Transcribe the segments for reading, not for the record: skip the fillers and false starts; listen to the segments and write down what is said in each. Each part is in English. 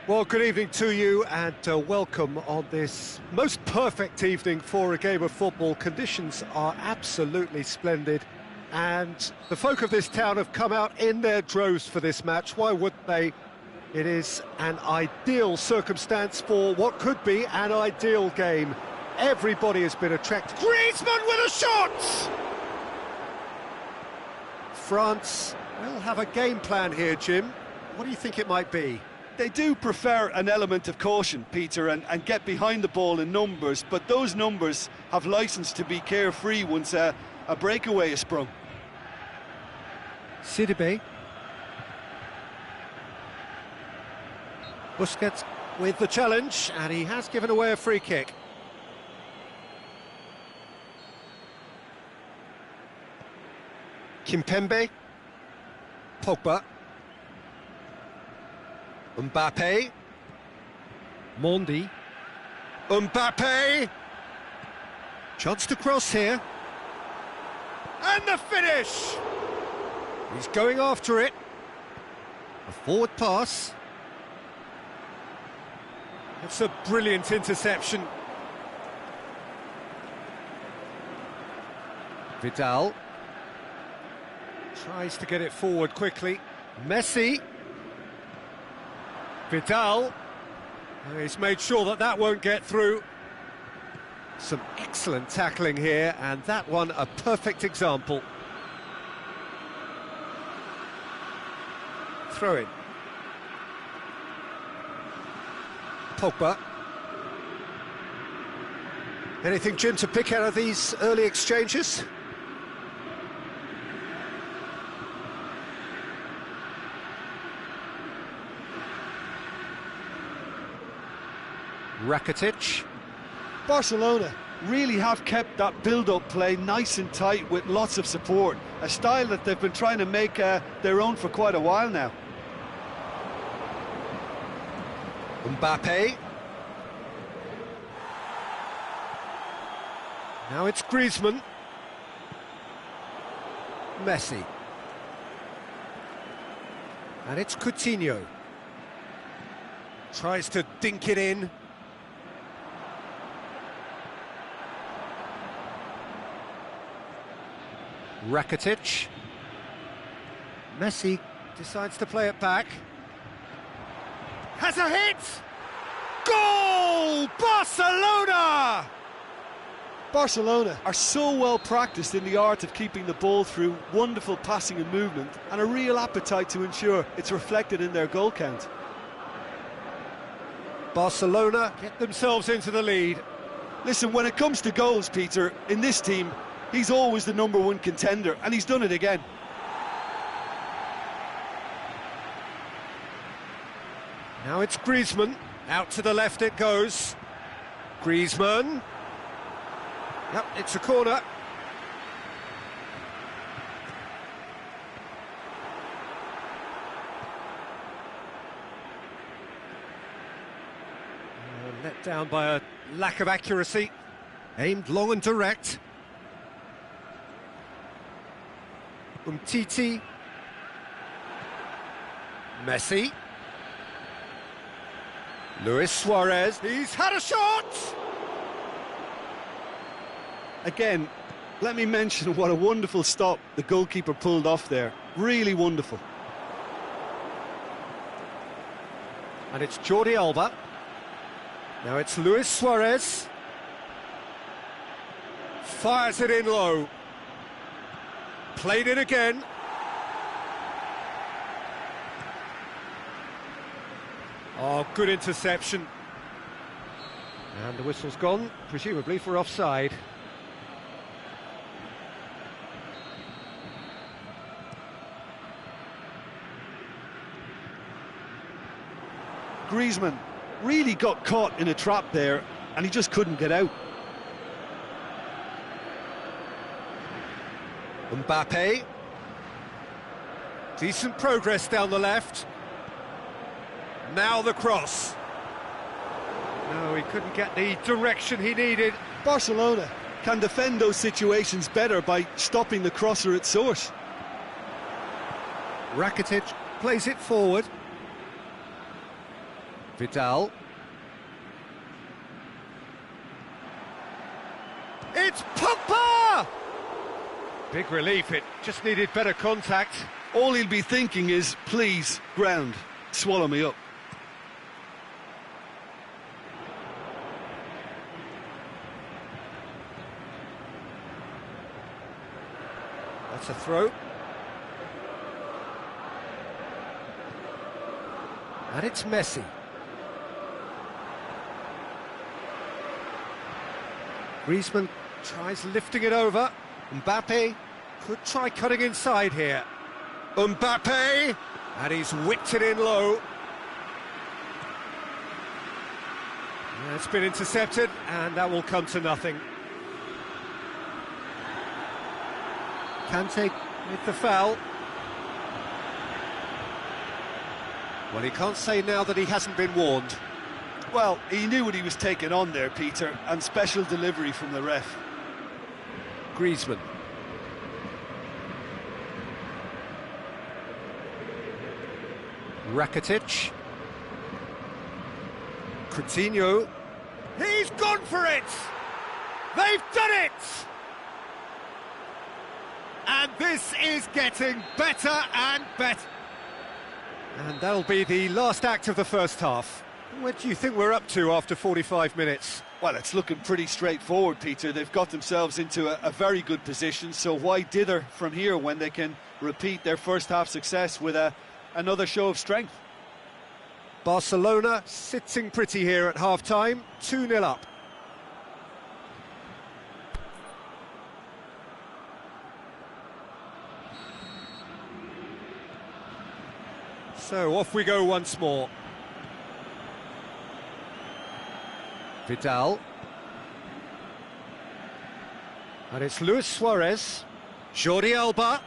Well, good evening to you and welcome on this most perfect evening for a game of football. Conditions are absolutely splendid and the folk of this town have come out in their droves for this match. Why wouldn't they? It is an ideal circumstance for what could be an ideal game. Everybody has been attracted. Griezmann with a shot! France will have a game plan here, Jim. What do you think it might be? They do prefer an element of caution, Peter, and get behind the ball in numbers, but those numbers have licence to be carefree once a breakaway is sprung. Sidibe. Busquets with the challenge, and he has given away a free kick. Kimpembe. Pogba. Mbappe. Mondi. Mbappe. Chance to cross here. And the finish! He's going after it. A forward pass. It's a brilliant interception. Vidal. Tries to get it forward quickly. Messi. Vidal. He's made sure that that won't get through. Some excellent tackling here, and that one a perfect example. Throw in. Pogba. Anything, Jim, to pick out of these early exchanges? Rakitic. Barcelona really have kept that build-up play nice and tight with lots of support, a style that they've been trying to make their own for quite a while now. Mbappe. Now it's Griezmann. Messi. And it's Coutinho. Tries to dink it in. Rakitic. Messi decides to play it back. Has a hit! Goal! Barcelona! Barcelona are so well practiced in the art of keeping the ball through wonderful passing and movement, and a real appetite to ensure it's reflected in their goal count. Barcelona get themselves into the lead. Listen, when it comes to goals, Peter, in this team, he's always the number one contender, and he's done it again. Now it's Griezmann. Out to the left it goes. Griezmann. Yep, it's a corner. Let down by a lack of accuracy. Aimed long and direct. Umtiti. Messi. Luis Suarez. He's had a shot! Again, let me mention what a wonderful stop the goalkeeper pulled off there. Really wonderful. And it's Jordi Alba. Now it's Luis Suarez. Fires it in low. Played it again. Oh, good interception. And the whistle's gone, presumably for offside. Griezmann really got caught in a trap there, and he just couldn't get out. Mbappe. Decent progress down the left. Now the cross. No, he couldn't get the direction he needed. Barcelona can defend those situations better by stopping the crosser at source. Rakitic plays it forward. Vidal. It's Pogba! Big relief, it just needed better contact. All he'll be thinking is, please, ground, swallow me up. That's a throw. And it's Messi. Griezmann tries lifting it over. Mbappe could try cutting inside here. Mbappe! And he's whipped it in low. It's been intercepted, and that will come to nothing. Kante with the foul. Well, he can't say now that he hasn't been warned. Well, he knew what he was taking on there, Peter, and special delivery from the ref. Griezmann. Rakitic. Coutinho. He's gone for it! They've done it! And this is getting better and better. And that'll be the last act of the first half. What do you think we're up to after 45 minutes? Well, it's looking pretty straightforward, Peter. They've got themselves into a very good position, so why dither from here when they can repeat their first half success with another show of strength? Barcelona sitting pretty here at half-time, 2-0 up. So off we go once more. Vidal. And it's Luis Suarez. Jordi Alba.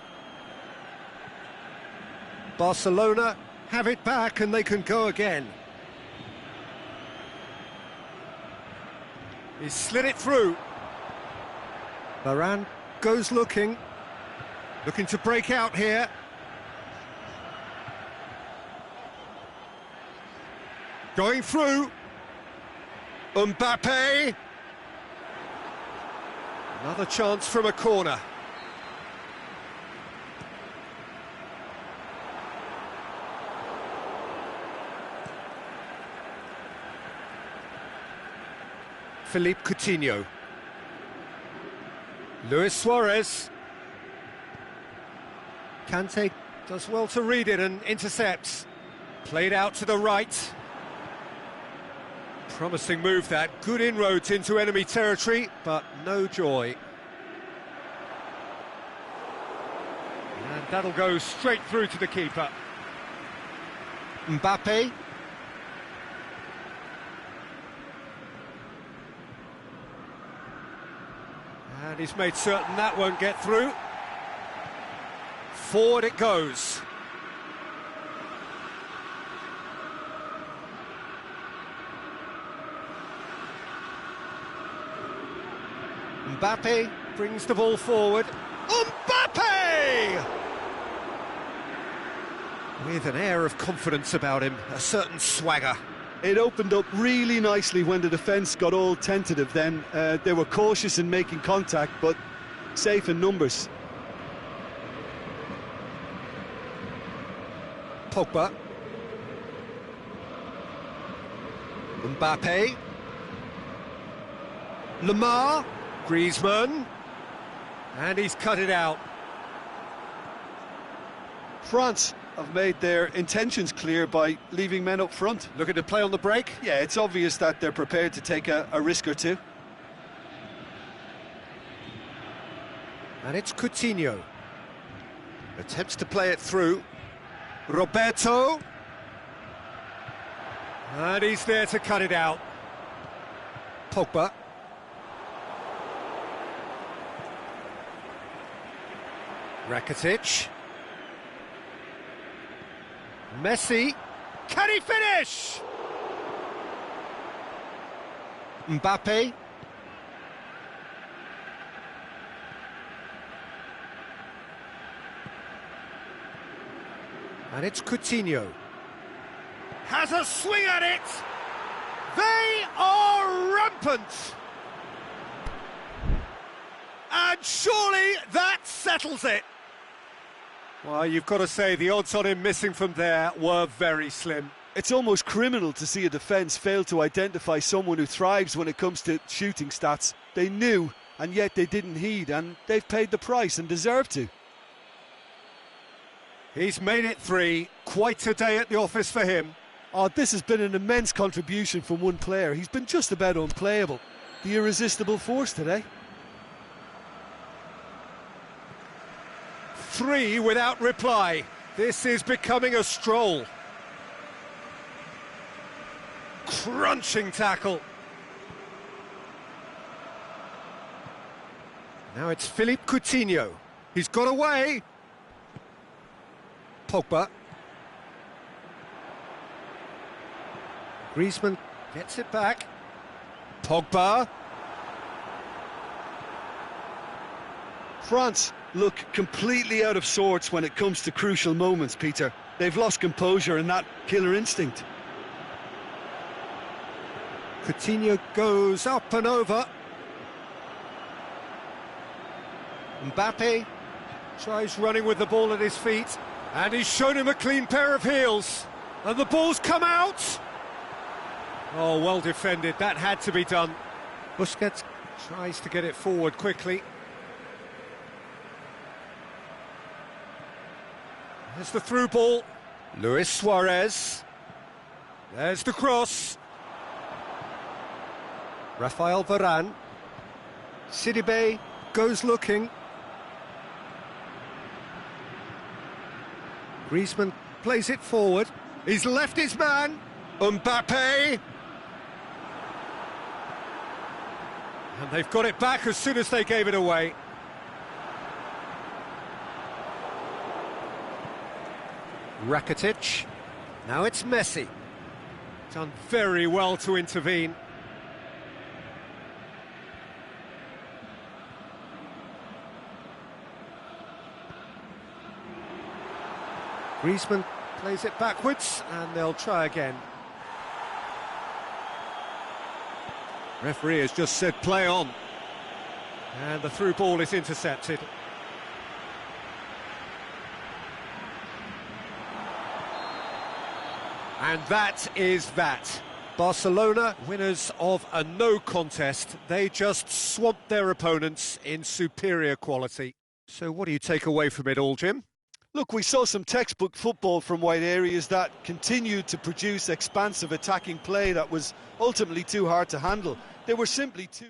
Barcelona have it back and they can go again. He slid it through. Varane goes looking to break out here. Going through. Mbappe. Another chance from a corner. Philippe Coutinho. Luis Suarez. Kante does well to read it and intercepts. Played out to the right. Promising move that, good inroads into enemy territory, but no joy. And that'll go straight through to the keeper. Mbappe. And he's made certain that won't get through. Forward it goes. Mbappe brings the ball forward. Mbappe! With an air of confidence about him, a certain swagger. It opened up really nicely when the defence got all tentative then. They were cautious in making contact, but safe in numbers. Pogba. Mbappe. Lamar. Griezmann. And he's cut it out. France have made their intentions clear by leaving men up front. Looking to play on the break? Yeah, it's obvious that they're prepared to take a risk or two. And it's Coutinho. Attempts to play it through. Roberto. And he's there to cut it out. Pogba. Rakitic. Messi. Can he finish? Mbappe. And it's Coutinho. has a swing at it. They are rampant. And surely that settles it. Well, you've got to say the odds on him missing from there were very slim. It's almost criminal to see a defence fail to identify someone who thrives when it comes to shooting stats. They knew, and yet they didn't heed, and they've paid the price and deserve to. He's made it 3. Quite a day at the office for him. Oh, this has been an immense contribution from one player. He's been just about unplayable. The irresistible force today. 3 without reply. This is becoming a stroll. Crunching tackle. Now it's Philippe Coutinho. He's got away. Pogba. Griezmann gets it back. Pogba. France look completely out of sorts when it comes to crucial moments, Peter. They've lost composure and that killer instinct. Coutinho goes up and over. Mbappe tries running with the ball at his feet, and he's shown him a clean pair of heels. And the ball's come out. Oh, well defended. That had to be done. Busquets tries to get it forward quickly. There's the through ball. Luis Suarez. There's the cross. Rafael Varane. Sidibe goes looking. Griezmann plays it forward. He's left his man. Mbappe. And they've got it back as soon as they gave it away. Rakitic. Now it's Messi. Done very well to intervene. Griezmann plays it backwards, and they'll try again. Referee has just said play on. And the through ball is intercepted. And that is that. Barcelona, winners of a no contest. They just swamped their opponents in superior quality. So what do you take away from it all, Jim? Look, we saw some textbook football from wide areas that continued to produce expansive attacking play that was ultimately too hard to handle. They were simply too...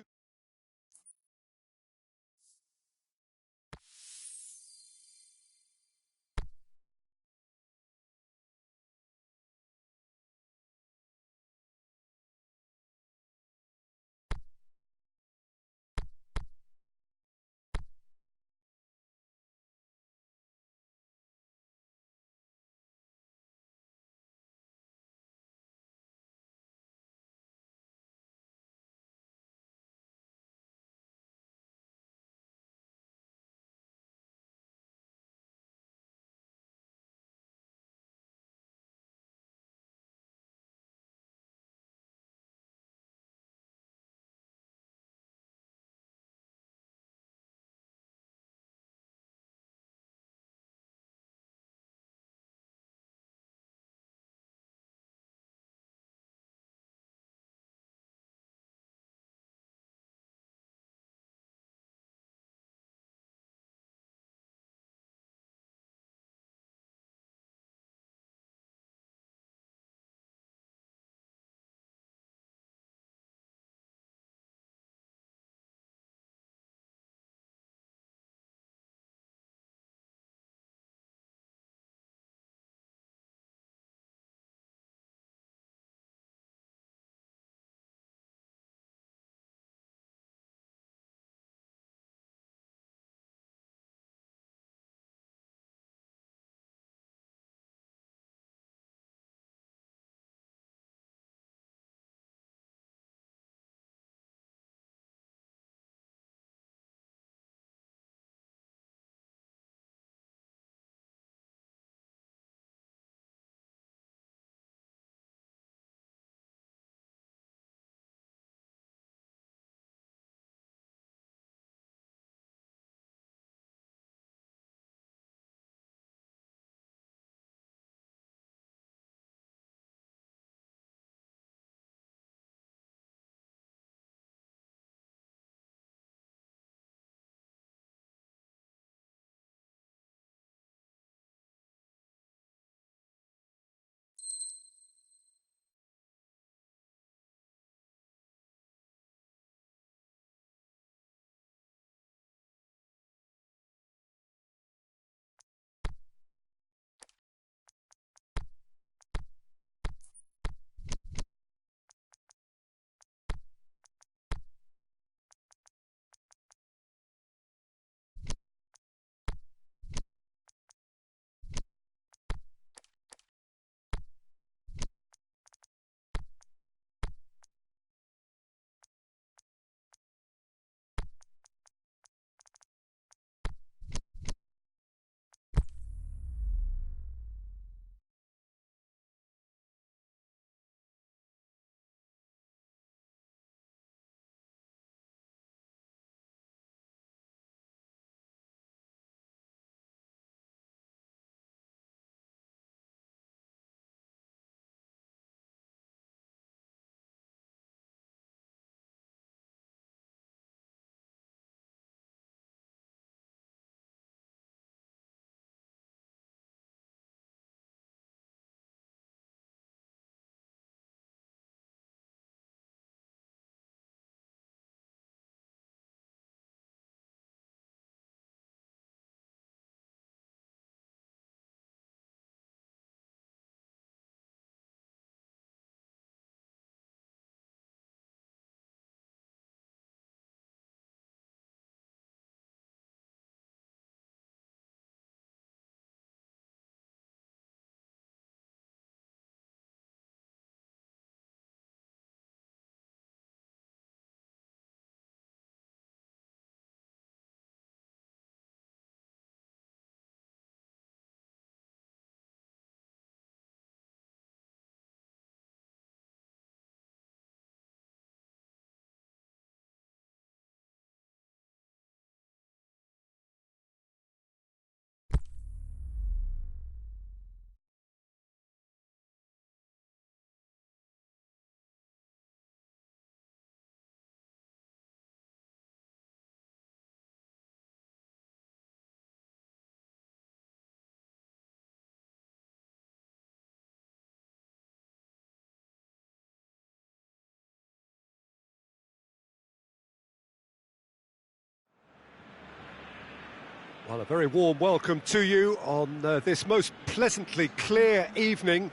Well, a very warm welcome to you on this most pleasantly clear evening.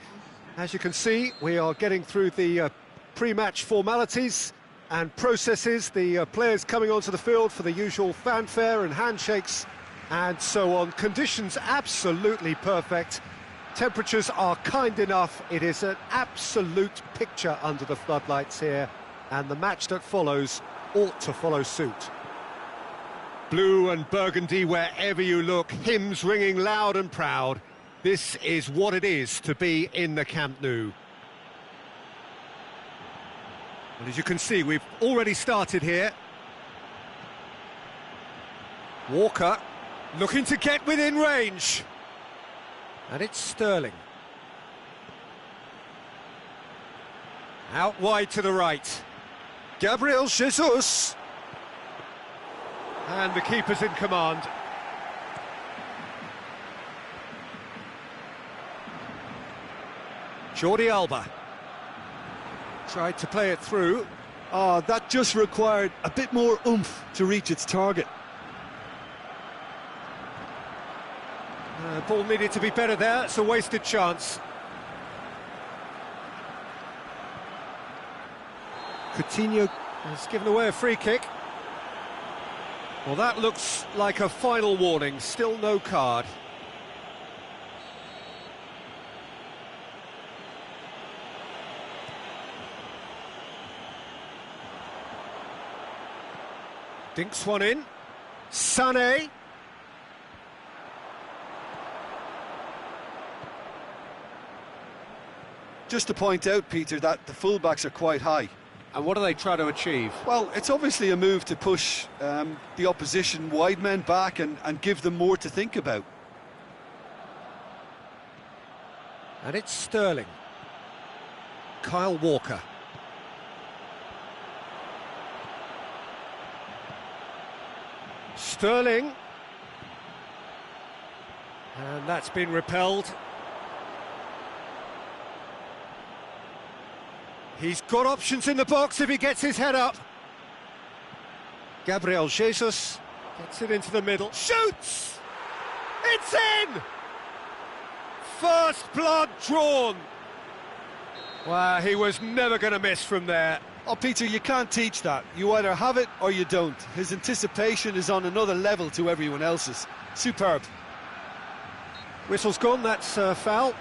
As you can see, we are getting through the pre-match formalities and processes, the players coming onto the field for the usual fanfare and handshakes and so on. Conditions absolutely perfect. Temperatures are kind enough. It is an absolute picture under the floodlights here, and the match that follows ought to follow suit. Blue and burgundy wherever you look, hymns ringing loud and proud. This is what it is to be in the Camp Nou. And as you can see, we've already started here. Walker looking to get within range. And it's Sterling. Out wide to the right. Gabriel Jesus. And the keeper's in command. Jordi Alba. Tried to play it through. Oh, that just required a bit more oomph to reach its target. Ball needed to be better there. It's a wasted chance. Coutinho has given away a free kick. Well, that looks like a final warning. Still no card. Dinks one in. Sané. Just to point out, Peter, that the fullbacks are quite high. And what do they try to achieve? Well, it's obviously a move to push the opposition wide men back and give them more to think about. And it's Sterling. Kyle Walker. Sterling. And that's been repelled. He's got options in the box if he gets his head up. Gabriel Jesus gets it into the middle. Shoots! It's in! First blood drawn. Well, he was never going to miss from there. Oh, Peter, you can't teach that. You either have it or you don't. His anticipation is on another level to everyone else's. Superb. Whistle's gone, that's foul.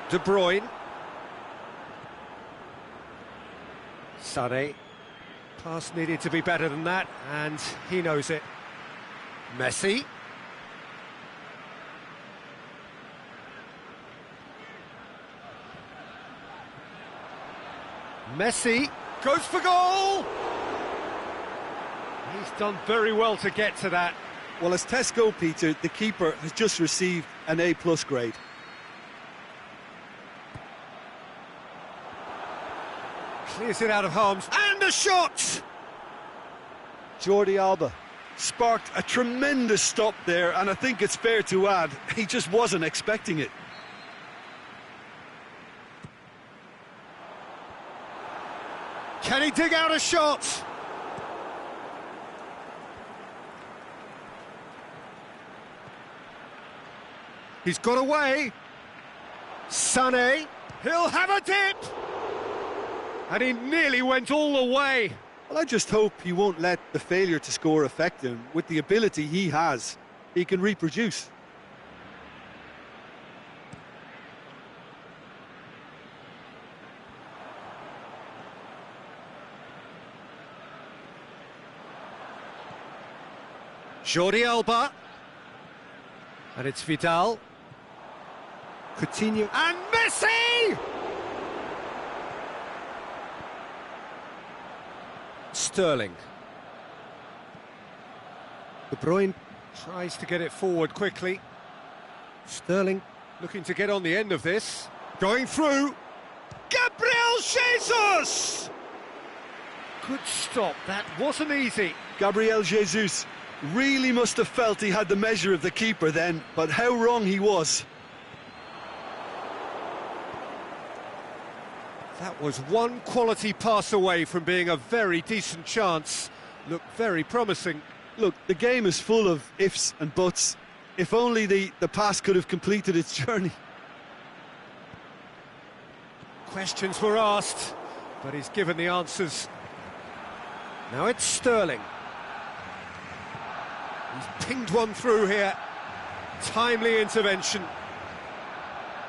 De Bruyne. Sané. Pass needed to be better than that, and he knows it. Messi. Messi goes for goal! He's done very well to get to that. Well, as tests go, Peter, the keeper has just received an A+ grade. Clears it out of harm's... And a shot! Jordi Alba sparked a tremendous stop there, and I think it's fair to add, he just wasn't expecting it. Can he dig out a shot? He's got away. Sané, he'll have a dip! And he nearly went all the way. Well, I just hope he won't let the failure to score affect him. With the ability he has, he can reproduce. Jordi Alba. And it's Vidal. Coutinho. And Messi! Sterling. De Bruyne tries to get it forward quickly. Sterling looking to get on the end of this. Going through. Gabriel Jesus! Good stop, that wasn't easy. Gabriel Jesus really must have felt he had the measure of the keeper then, but how wrong he was. That was one quality pass away from being a very decent chance. Looked very promising. Look, the game is full of ifs and buts. If only the pass could have completed its journey. Questions were asked, but he's given the answers. Now it's Sterling. He's pinged one through here. Timely intervention.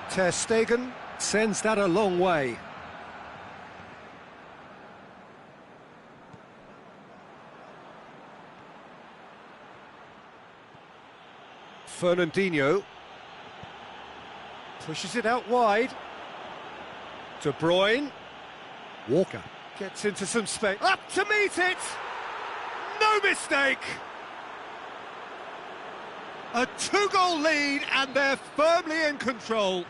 Ter Stegen sends that a long way. Fernandinho pushes it out wide. De Bruyne. Walker gets into some space. Up to meet it! No mistake! A two-goal lead and they're firmly in control.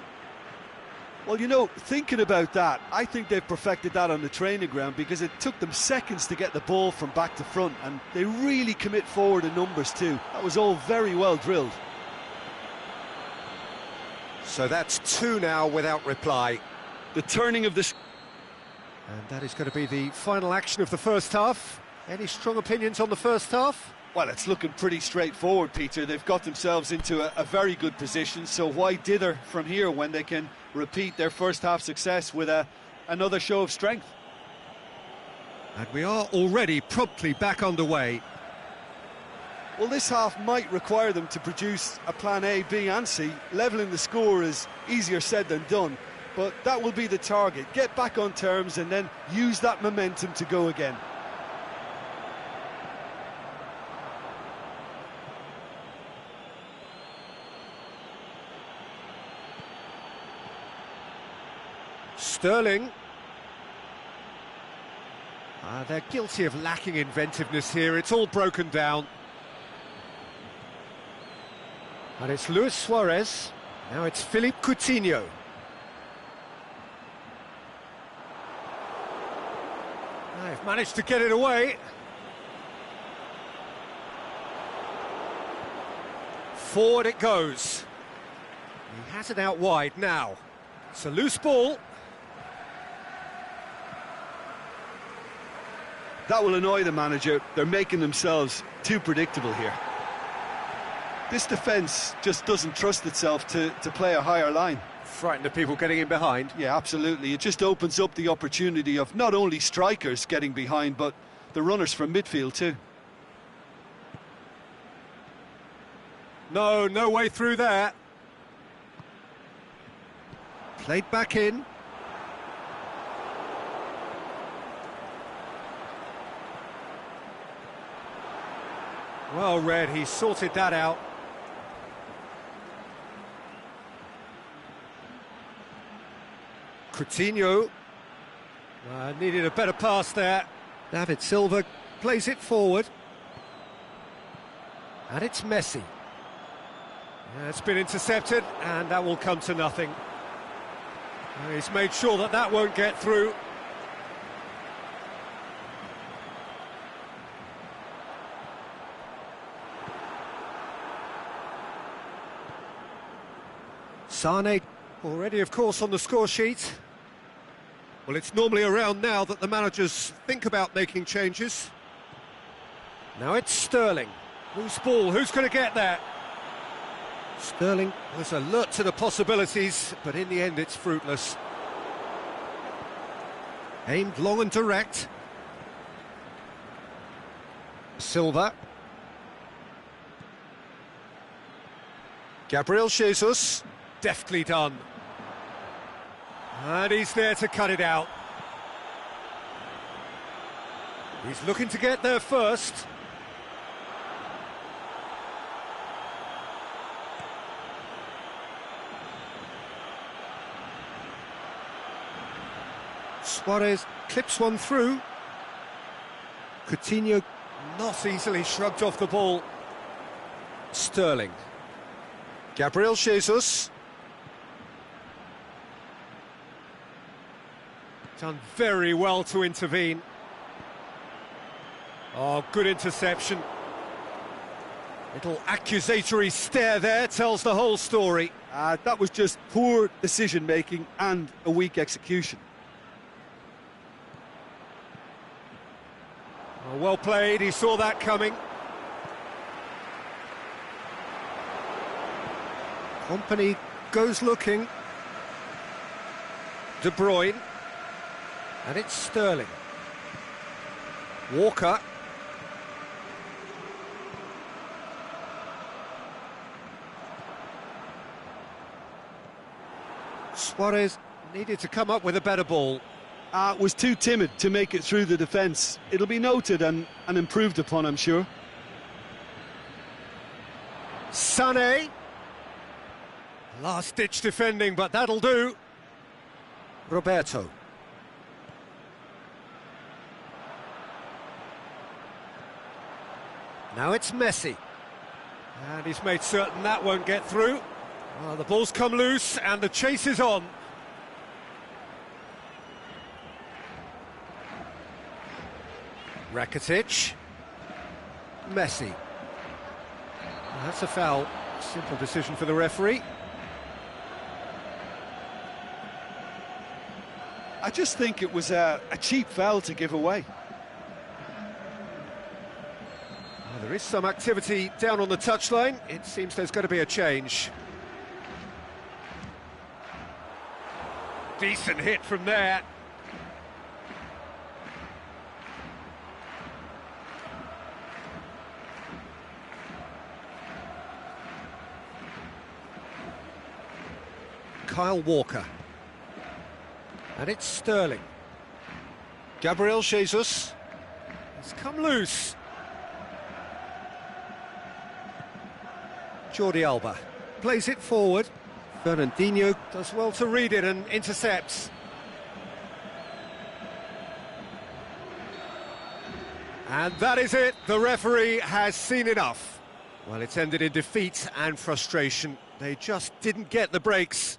Well, you know, thinking about that, I think they've perfected that on the training ground because it took them seconds to get the ball from back to front and they really commit forward in numbers too. That was all very well drilled. So that's two now without reply. The turning of this... And that is going to be the final action of the first half. Any strong opinions on the first half? Well, it's looking pretty straightforward, Peter. They've got themselves into a very good position, so why dither from here when they can repeat their first half success with another show of strength? And we are already promptly back underway. Well, this half might require them to produce a plan A, B and C. Levelling the score is easier said than done, but that will be the target. Get back on terms and then use that momentum to go again. Sterling. They're guilty of lacking inventiveness here. It's all broken down. And it's Luis Suarez. Now it's Philippe Coutinho. They've managed to get it away. Forward it goes. He has it out wide now. It's a loose ball. That will annoy the manager. They're making themselves too predictable here. This defence just doesn't trust itself to play a higher line. Frightened of people getting in behind. Yeah, absolutely. It just opens up the opportunity of not only strikers getting behind, but the runners from midfield too. No way through there. Played back in. Well read, he sorted that out. Coutinho needed a better pass there. David Silva plays it forward. And it's Messi. It's been intercepted and that will come to nothing. He's made sure that that won't get through. Sane already, of course, on the score sheet. Well, it's normally around now that the managers think about making changes. Now it's Sterling. Loose ball, who's going to get there? Sterling was alert to the possibilities, but in the end it's fruitless. Aimed long and direct. Silva. Gabriel Jesus. Deftly done. And he's there to cut it out. He's looking to get there first. Suarez clips one through. Coutinho not easily shrugged off the ball. Sterling. Gabriel Jesus. Done very well to intervene. Oh, good interception. Little accusatory stare there tells the whole story. That was just poor decision-making and a weak execution. Well played, he saw that coming. Company goes looking. De Bruyne. And it's Sterling. Walker. Suarez needed to come up with a better ball. Was too timid to make it through the defence. It'll be noted and improved upon, I'm sure. Sané. Last-ditch defending, but that'll do. Roberto. Now it's Messi. And he's made certain that won't get through. Well, the ball's come loose and the chase is on. Rakitic. Messi. Well, that's a foul. Simple decision for the referee. I just think it was a cheap foul to give away. Well, there is some activity down on the touchline. It seems there's going to be a change. Decent hit from there. Kyle Walker. And it's Sterling. Gabriel Jesus. It's come loose. Jordi Alba plays it forward. Fernandinho does well to read it and intercepts. And that is it. The referee has seen enough. Well, it's ended in defeat and frustration. They just didn't get the breaks.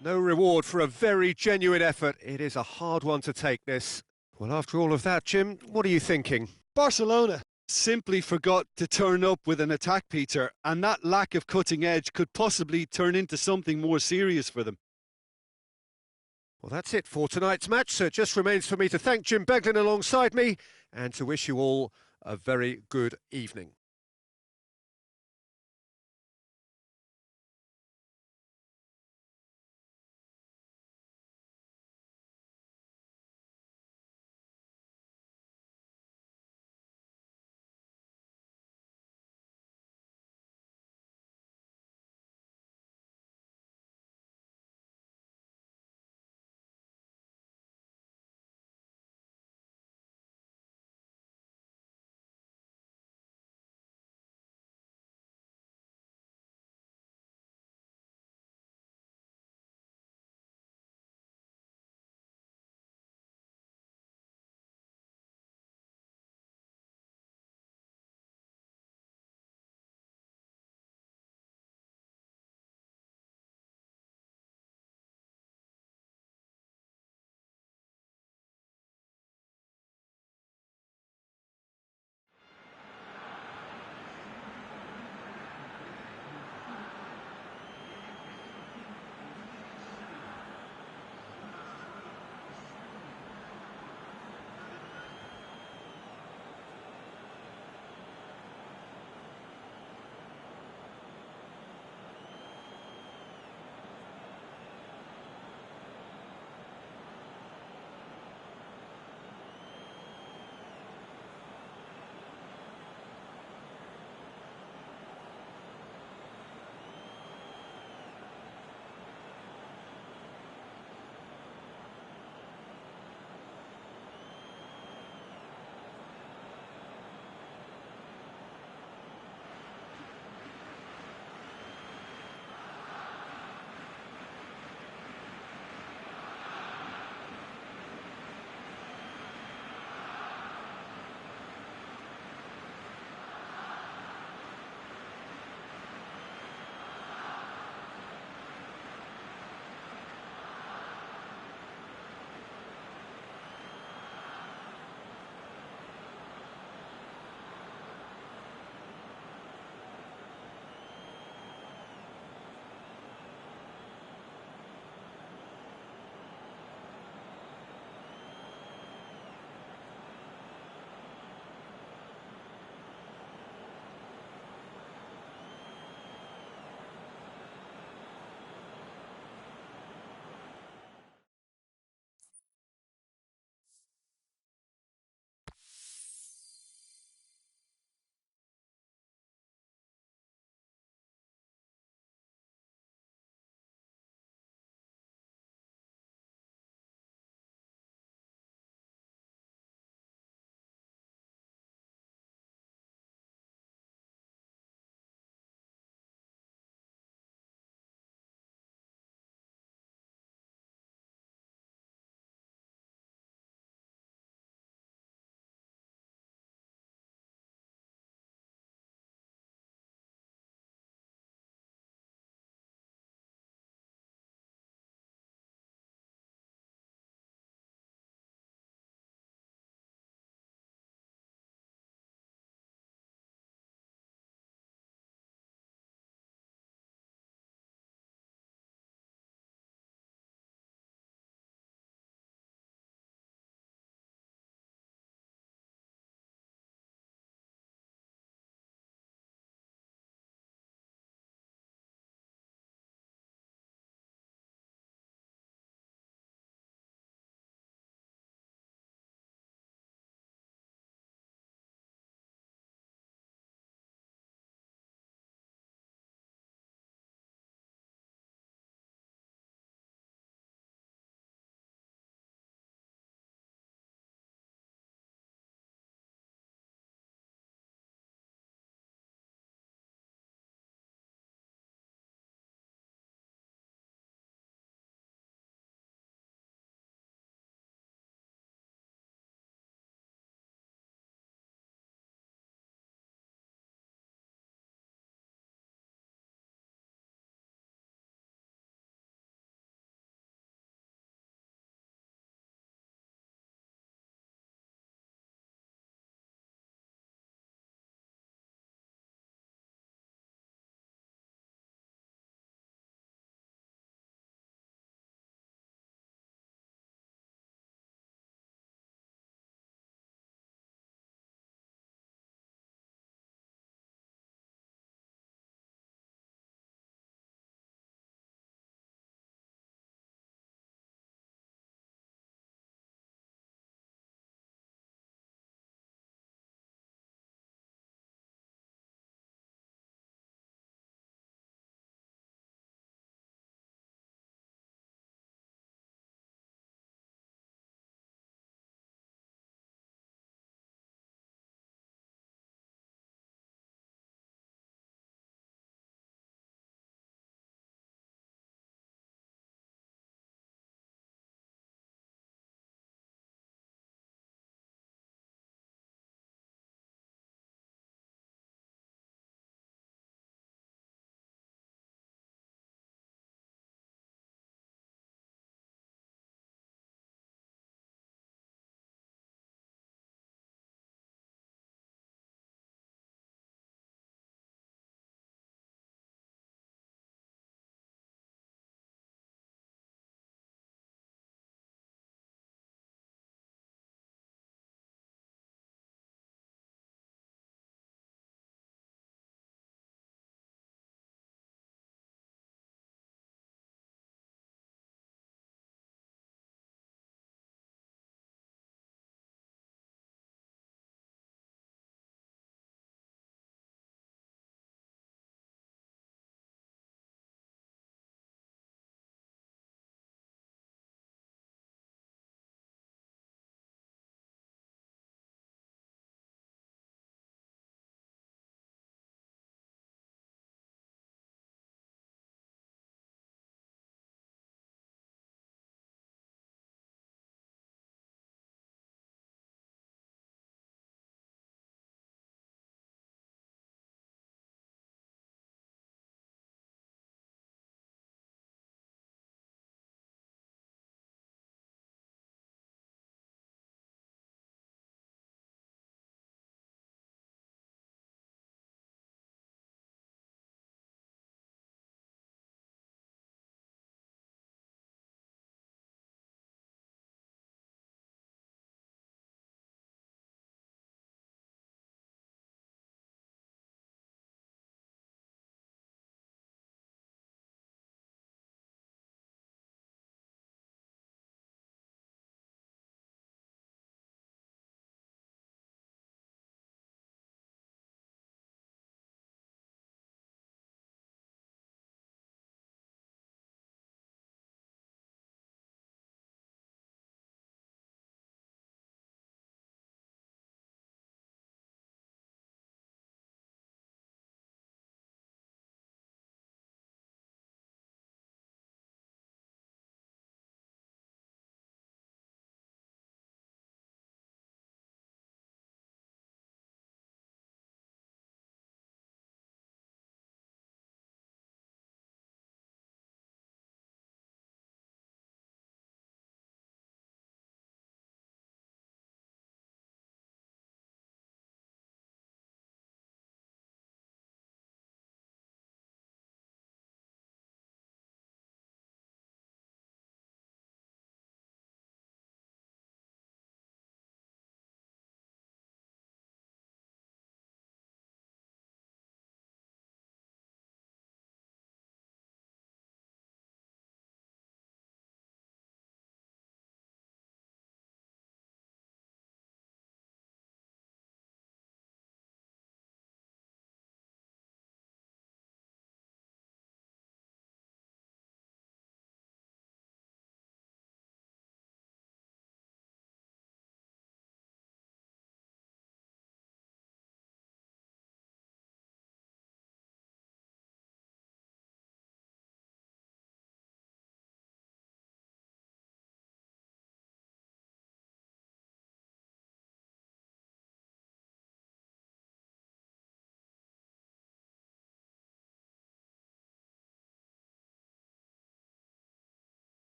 No reward for a very genuine effort. It is a hard one to take, this. Well, after all of that, Jim, what are you thinking? Barcelona simply forgot to turn up with an attack, Peter, and that lack of cutting edge could possibly turn into something more serious for them. Well, that's it for tonight's match, so it just remains for me to thank Jim Beglin alongside me and to wish you all a very good evening.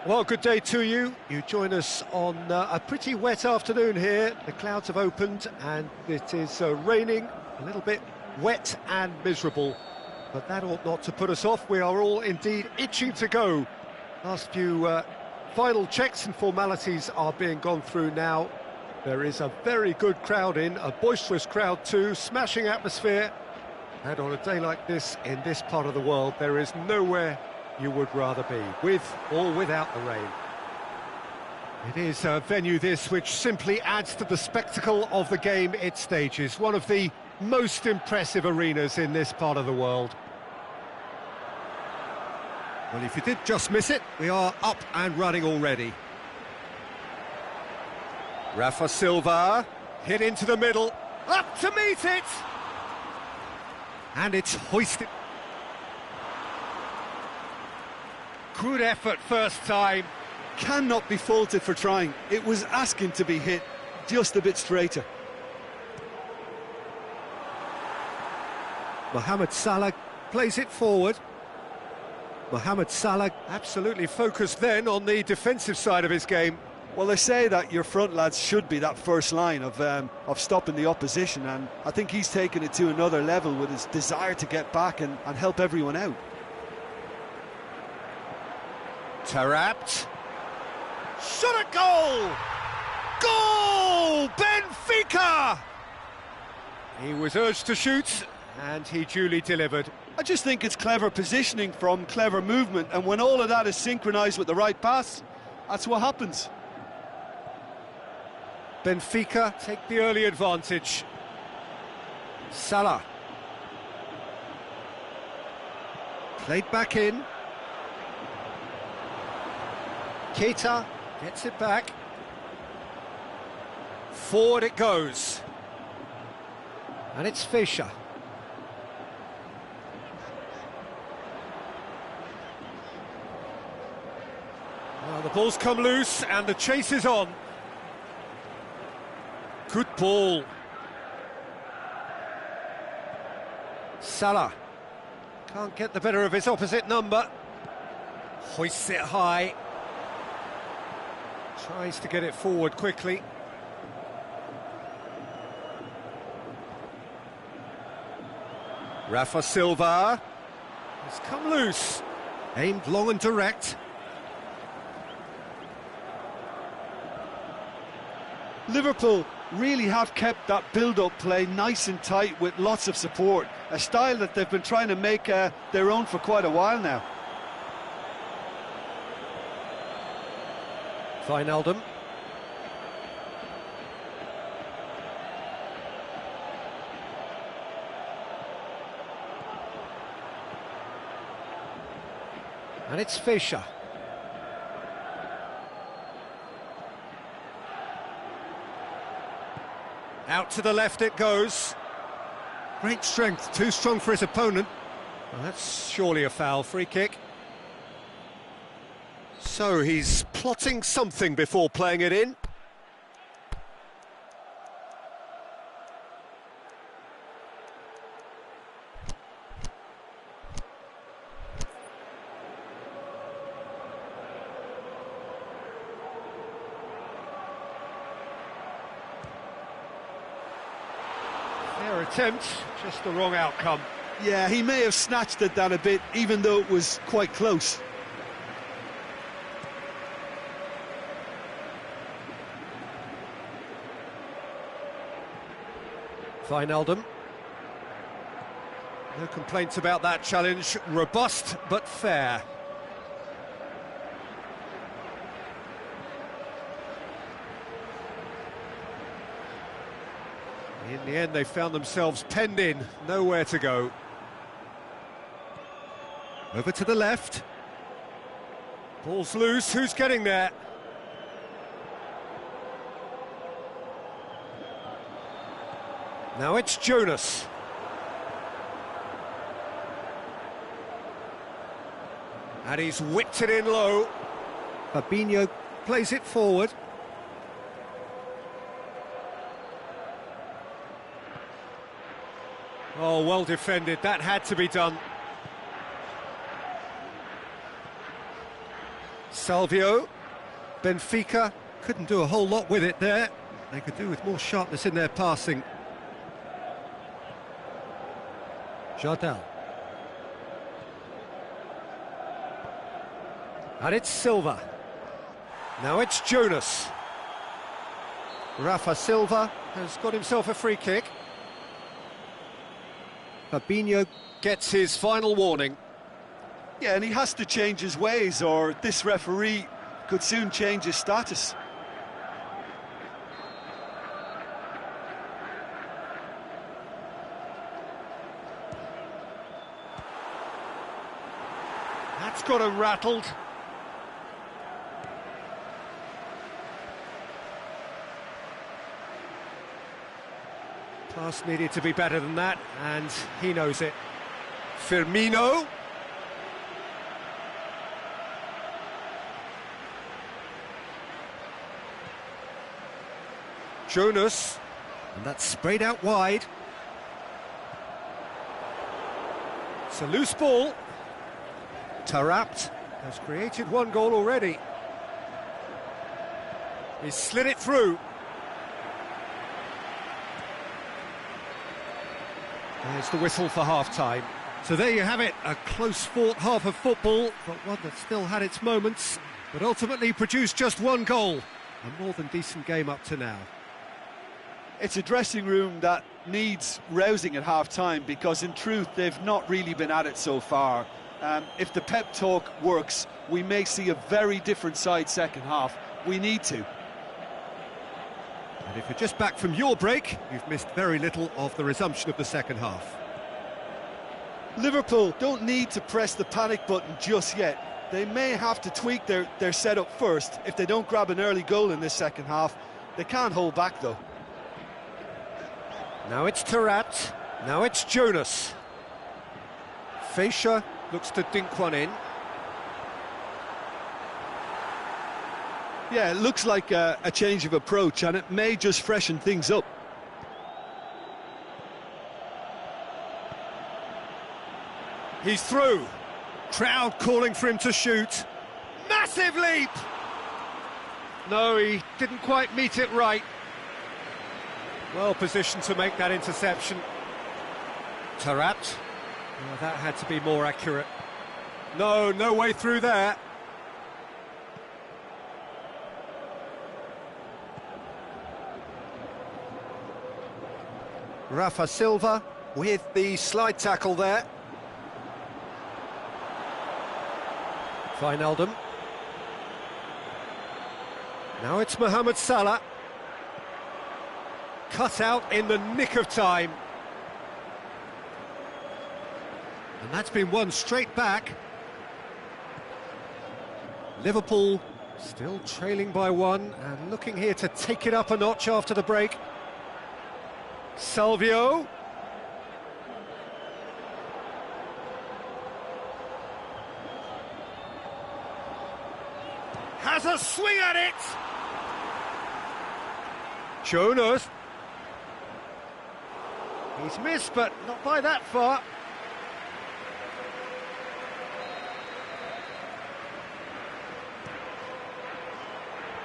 Well, good day to you. You join us on a pretty wet afternoon here. The clouds have opened and it is raining, a little bit wet and miserable. But that ought not to put us off. We are all indeed itching to go. Last few final checks and formalities are being gone through now. There is a very good crowd in, a boisterous crowd too, smashing atmosphere. And on a day like this, in this part of the world, there is nowhere you would rather be, with or without the rain. It is a venue this which simply adds to the spectacle of the game it stages. One of the most impressive arenas in this part of the world. Well, if you did just miss it, we are up and running already. Rafa Silva, hit into the middle, up to meet it! And it's hoisted. Good effort first time. Cannot be faulted for trying. It was asking to be hit just a bit straighter. Mohamed Salah plays it forward. Mohamed Salah absolutely focused then on the defensive side of his game. Well, they say that your front lads should be that first line of stopping the opposition, and I think he's taken it to another level with his desire to get back and help everyone out. Tarapt. Shot at goal! Goal! Benfica! He was urged to shoot, and he duly delivered. I just think it's clever positioning from clever movement, and when all of that is synchronised with the right pass, that's what happens. Benfica take the early advantage. Salah. Played back in. Keita gets it back. Forward it goes. And it's Fischer. Well, the ball's come loose and the chase is on. Good ball. Salah can't get the better of his opposite number. Hoists it high. Tries to get it forward quickly. Rafa Silva has come loose. Aimed long and direct. Liverpool really have kept that build-up play nice and tight with lots of support, a style that they've been trying to make their own for quite a while now. Wijnaldum. And it's Fischer. Out to the left it goes. Great strength, too strong for his opponent. Well, that's surely a foul, free kick. So he's plotting something before playing it in. Fair attempt, just the wrong outcome. Yeah, he may have snatched at that a bit, even though it was quite close. Wijnaldum. No complaints about that challenge. Robust but fair. In the end, they found themselves penned in, nowhere to go. Over to the left. Ball's loose, who's getting there? Now it's Jonas. And he's whipped it in low. Fabinho plays it forward. Oh, well defended, that had to be done. Salvio. Benfica couldn't do a whole lot with it there. They could do with more sharpness in their passing. Jardel. And it's Silva. Now it's Jonas. Rafa Silva has got himself a free kick. Fabinho gets his final warning. Yeah, and he has to change his ways, or this referee could soon change his status. That's got him rattled. Pass needed to be better than that, and he knows it. Firmino. Jonas, and that's sprayed out wide. It's a loose ball. Tarapt has created one goal already. He's slid it through. There's the whistle for half-time. So there you have it, a close-fought half of football, but one that still had its moments, but ultimately produced just one goal. A more than decent game up to now. It's a dressing room that needs rousing at half-time, because in truth they've not really been at it so far. If the pep talk works, we may see a very different side second half. We need to. And if you're just back from your break, you've missed very little of the resumption of the second half. Liverpool don't need to press the panic button just yet. They may have to tweak their setup first. If they don't grab an early goal in this second half, they can't hold back though. Now it's Tarat, now it's Jonas. Fascia looks to dink one in. Yeah, it looks like a change of approach, and it may just freshen things up. He's through. Crowd calling for him to shoot. Massive leap! No, he didn't quite meet it right. Well positioned to make that interception. Tarat. Oh, that had to be more accurate. No way through there. Rafa Silva with the slide tackle there. Wijnaldum. Now it's Mohamed Salah. Cut out in the nick of time. And that's been won straight back. Liverpool still trailing by one and looking here to take it up a notch after the break. Salvio. Has a swing at it. Jonas. He's missed, but not by that far.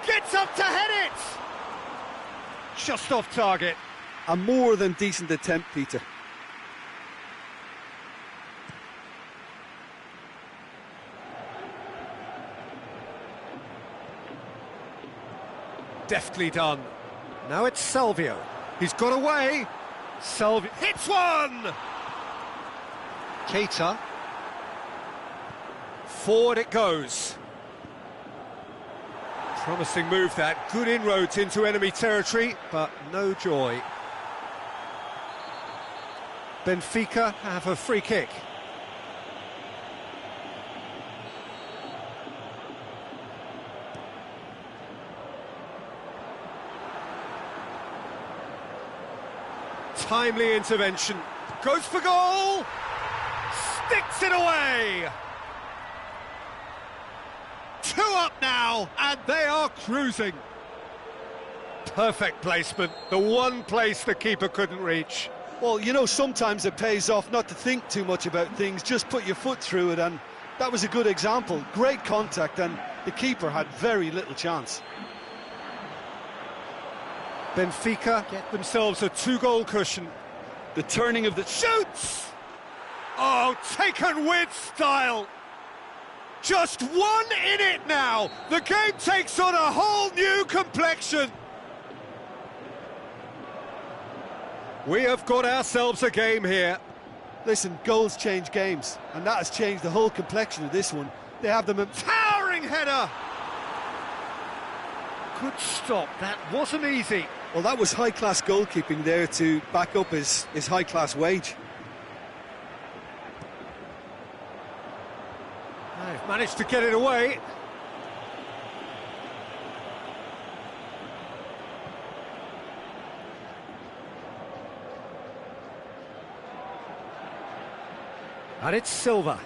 Gets up to head it! Just off target. A more than decent attempt, Peter. Deftly done. Now it's Salvio. He's got away. Salvio hits one! Keita. Forward it goes. Promising move that. Good inroads into enemy territory, but no joy. Benfica have a free kick. Timely intervention. Goes for goal! Sticks it away! 2 up now, and they are cruising. Perfect placement, the one place the keeper couldn't reach. Well, you know, sometimes it pays off not to think too much about things, just put your foot through it, and that was a good example. Great contact, and The keeper had very little chance. Benfica get themselves a 2-goal cushion. The turning of the... Shoots! Oh, taken with style. Just one in it now. The game takes on a whole new complexion. We have got ourselves a game here. Listen, goals change games, and that has changed the whole complexion of this one. They have them... Towering header! Good stop, that wasn't easy. Well, that was high-class goalkeeping there to back up his high-class wage. They've managed to get it away. And it's Silva.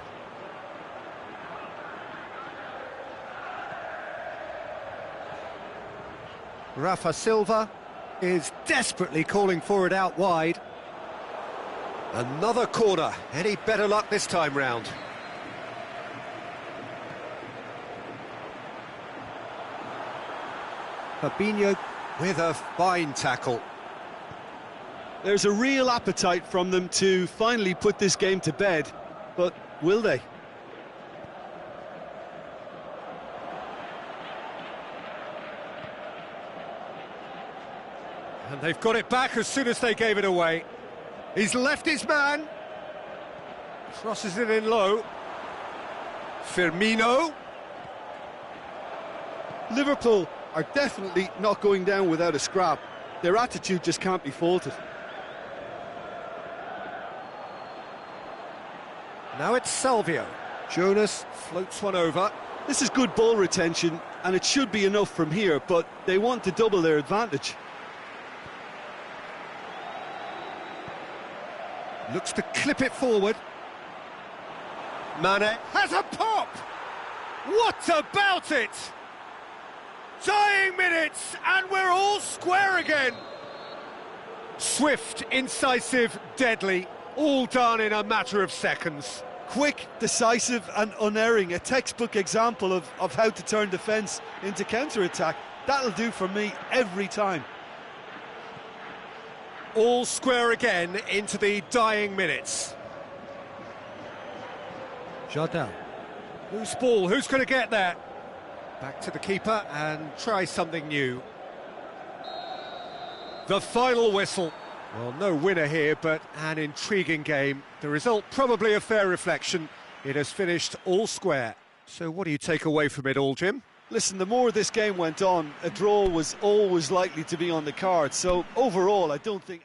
Rafa Silva is desperately calling for it out wide. Another corner. Any better luck this time round? Fabinho with a fine tackle. There's a real appetite from them to finally put this game to bed, but will they? And they've got it back as soon as they gave it away. He's left his man. Crosses it in low. Firmino. Liverpool are definitely not going down without a scrap. Their attitude just can't be faulted. Now it's Salvio. Jonas floats one over. This is good ball retention, and it should be enough from here, but they want to double their advantage. Looks to clip it forward. Mane has a pop! What about it? Dying minutes, and we're all square again. Swift, incisive, deadly, all done in a matter of seconds. Quick, decisive and unerring, a textbook example of how to turn defence into counter-attack. That'll do for me every time. All square again into the dying minutes. Jardel. Loose ball, who's going to get there? Back to the keeper and try something new. The final whistle. Well, no winner here, but an intriguing game. The result probably a fair reflection. It has finished all square. So what do you take away from it all, Jim? Listen, the more this game went on, a draw was always likely to be on the card. So overall, I don't think...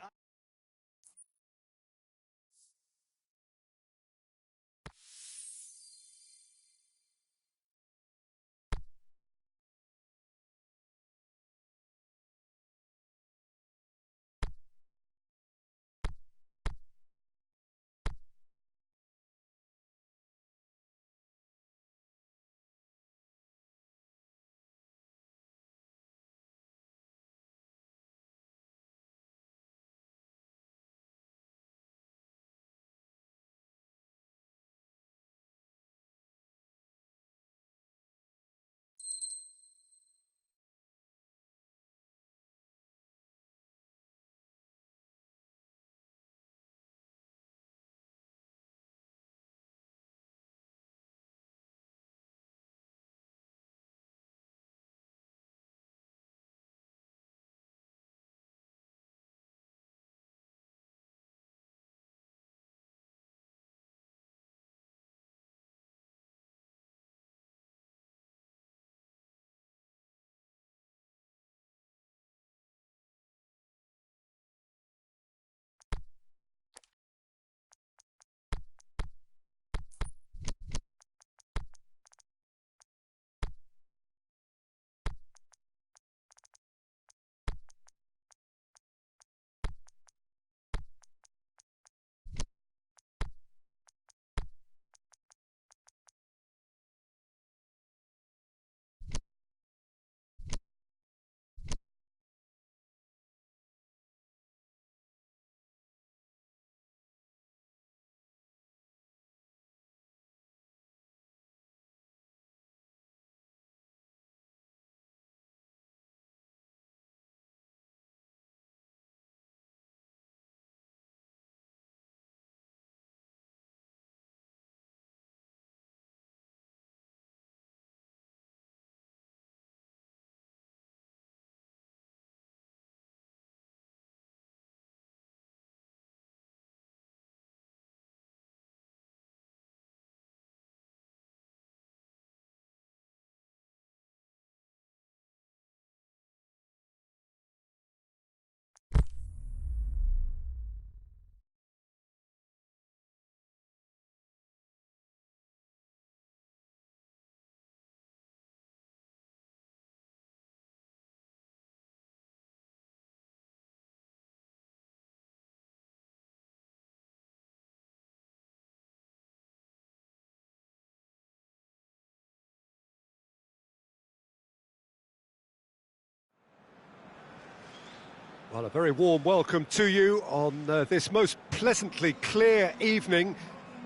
Well, a very warm welcome to you on this most pleasantly clear evening.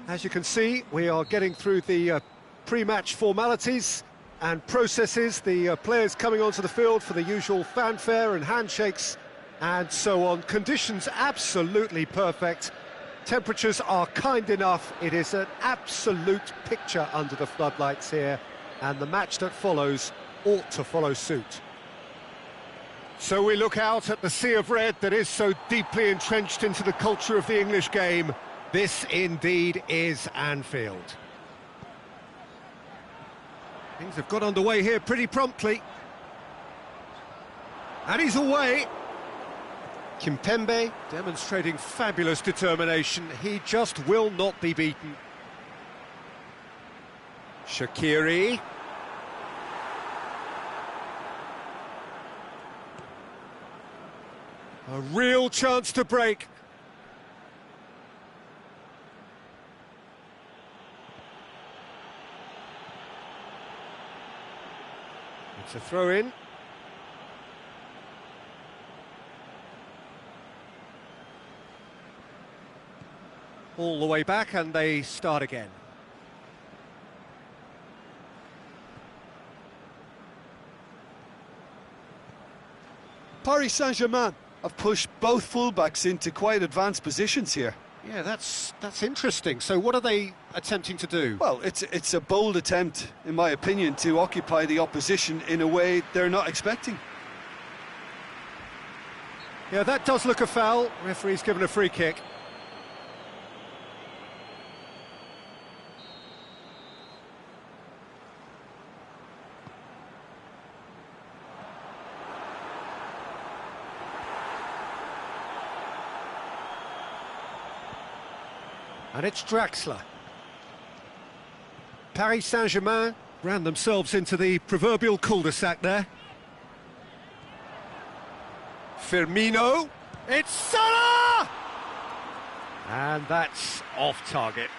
As you can see, we are getting through the pre-match formalities and processes, the players coming onto the field for the usual fanfare and handshakes and so on. Conditions absolutely perfect. Temperatures are kind enough. It is an absolute picture under the floodlights here, and the match that follows ought to follow suit. So we look out at the sea of red that is so deeply entrenched into the culture of the English game. This indeed is Anfield. Things have got underway here pretty promptly. And he's away. Kimpembe demonstrating fabulous determination. He just will not be beaten. Shaqiri. A real chance to break. It's a throw-in. All the way back, and they start again. Paris Saint-Germain have pushed both fullbacks into quite advanced positions here. Yeah, that's interesting. So what are they attempting to do? Well, it's a bold attempt, in my opinion, to occupy the opposition in a way they're not expecting. Yeah, that does look a foul. Referee's given a free kick. And it's Draxler. Paris Saint-Germain ran themselves into the proverbial cul-de-sac there. Firmino. It's Salah! And that's off target.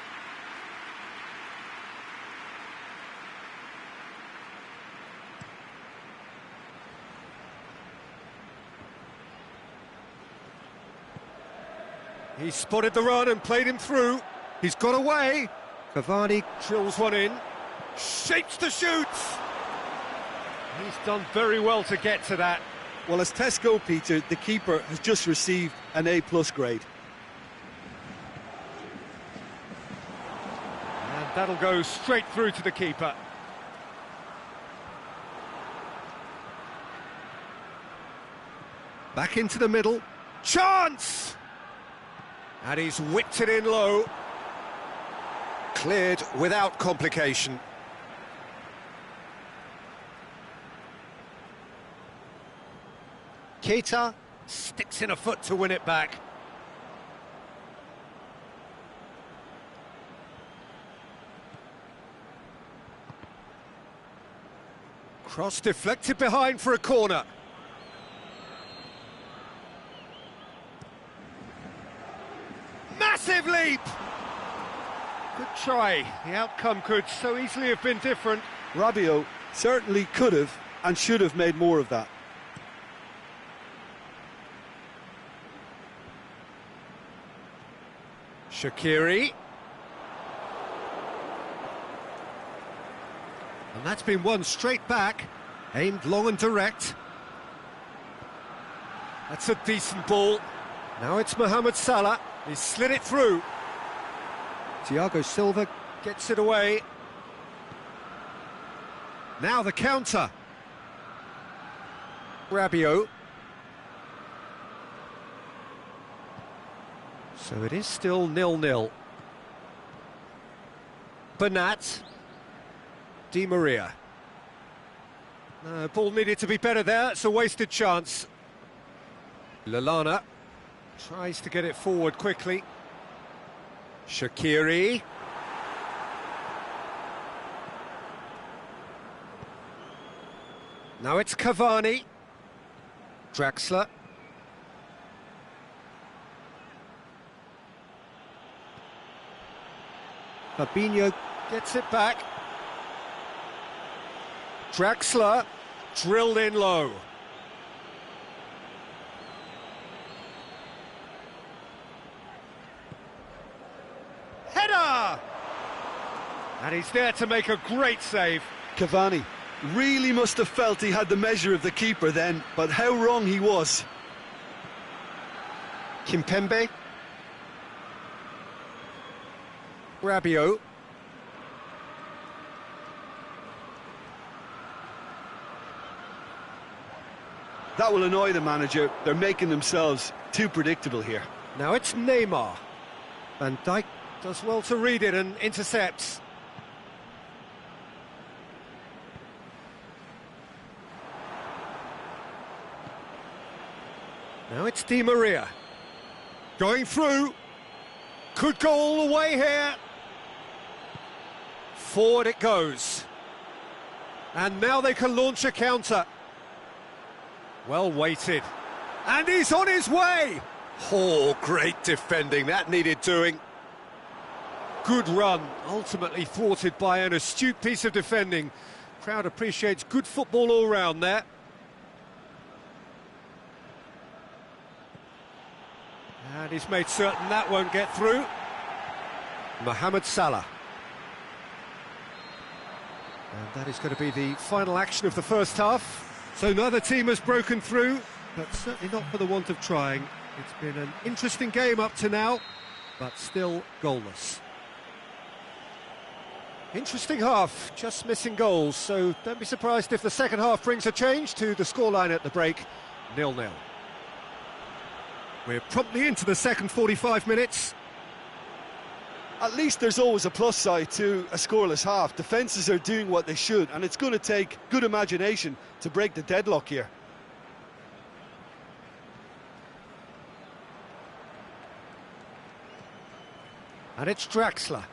He spotted the run and played him through. He's got away. Cavani drills one in. Shapes the shoots. He's done very well to get to that. Well, as tests go, Peter, the keeper has just received an A+ grade. And that'll go straight through to the keeper. Back into the middle. Chance! And he's whipped it in low. Cleared without complication. Keita sticks in a foot to win it back. Cross deflected behind for a corner. Massive leap! Good try. The outcome could so easily have been different. Rabiot certainly could have and should have made more of that. Shaqiri. And that's been one straight back, aimed long and direct. That's a decent ball. Now it's Mohamed Salah. He slid it through. Thiago Silva gets it away. Now the counter. Rabiot. So it is still 0-0. Bernat. Di Maria. Ball needed to be better there. It's a wasted chance. Lallana tries to get it forward quickly. Shaqiri. Now it's Cavani. Draxler. Fabinho gets it back. Draxler drilled in low. And he's there to make a great save. Cavani really must have felt he had the measure of the keeper then, but how wrong he was. Kimpembe. Rabiot. That will annoy the manager. They're making themselves too predictable here. Now it's Neymar. Van Dijk does well to read it and intercepts. Now it's Di Maria. Going through. Could go all the way here. Forward it goes. And now they can launch a counter. Well weighted. And he's on his way! Oh, great defending. That needed doing. Good run. Ultimately thwarted by an astute piece of defending. Crowd appreciates good football all round there. And he's made certain that won't get through. Mohamed Salah. And that is going to be the final action of the first half. So neither team has broken through, but certainly not for the want of trying. It's been an interesting game up to now, but still goalless. Interesting half, just missing goals, so don't be surprised if the second half brings a change to the scoreline at the break, 0-0. We're promptly into the second 45 minutes. At least there's always a plus side to a scoreless half. Defences are doing what they should, and it's going to take good imagination to break the deadlock here. And it's Draxler.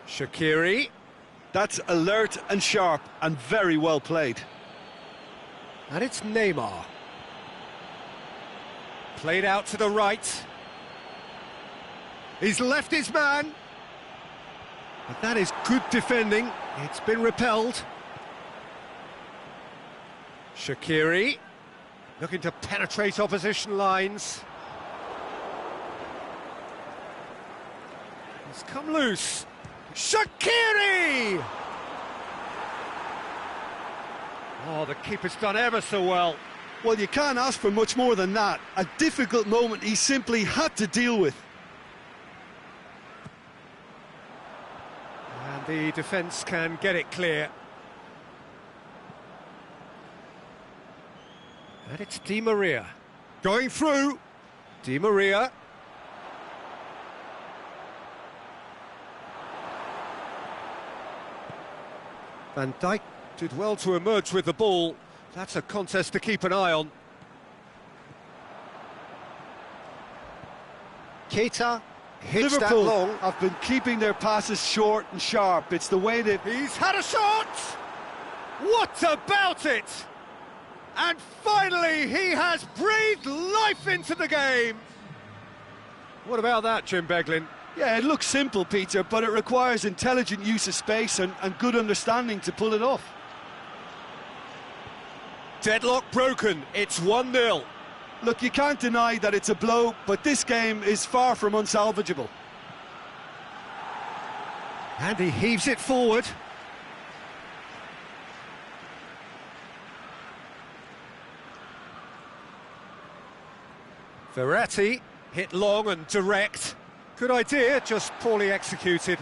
Shaqiri. That's alert and sharp and very well played. And it's Neymar. Played out to the right. He's left his man. But that is good defending. It's been repelled. Shaqiri. Looking to penetrate opposition lines. He's come loose. Shaqiri! Oh, the keeper's done ever so well. Well, you can't ask for much more than that. A difficult moment he simply had to deal with. And the defence can get it clear. And it's Di Maria. Going through. Di Maria. Van Dijk did well to emerge with the ball. That's a contest to keep an eye on. Keita hits that Liverpool long. have been keeping their passes short and sharp. It's the way they've... He's had a shot! What about it? And finally, he has breathed life into the game. What about that, Jim Beglin? Yeah, it looks simple, Peter, but it requires intelligent use of space and good understanding to pull it off. Deadlock broken, it's 1-0. Look, you can't deny that it's a blow, but this game is far from unsalvageable. And he heaves it forward. Verratti hit long and direct. Good idea, just poorly executed.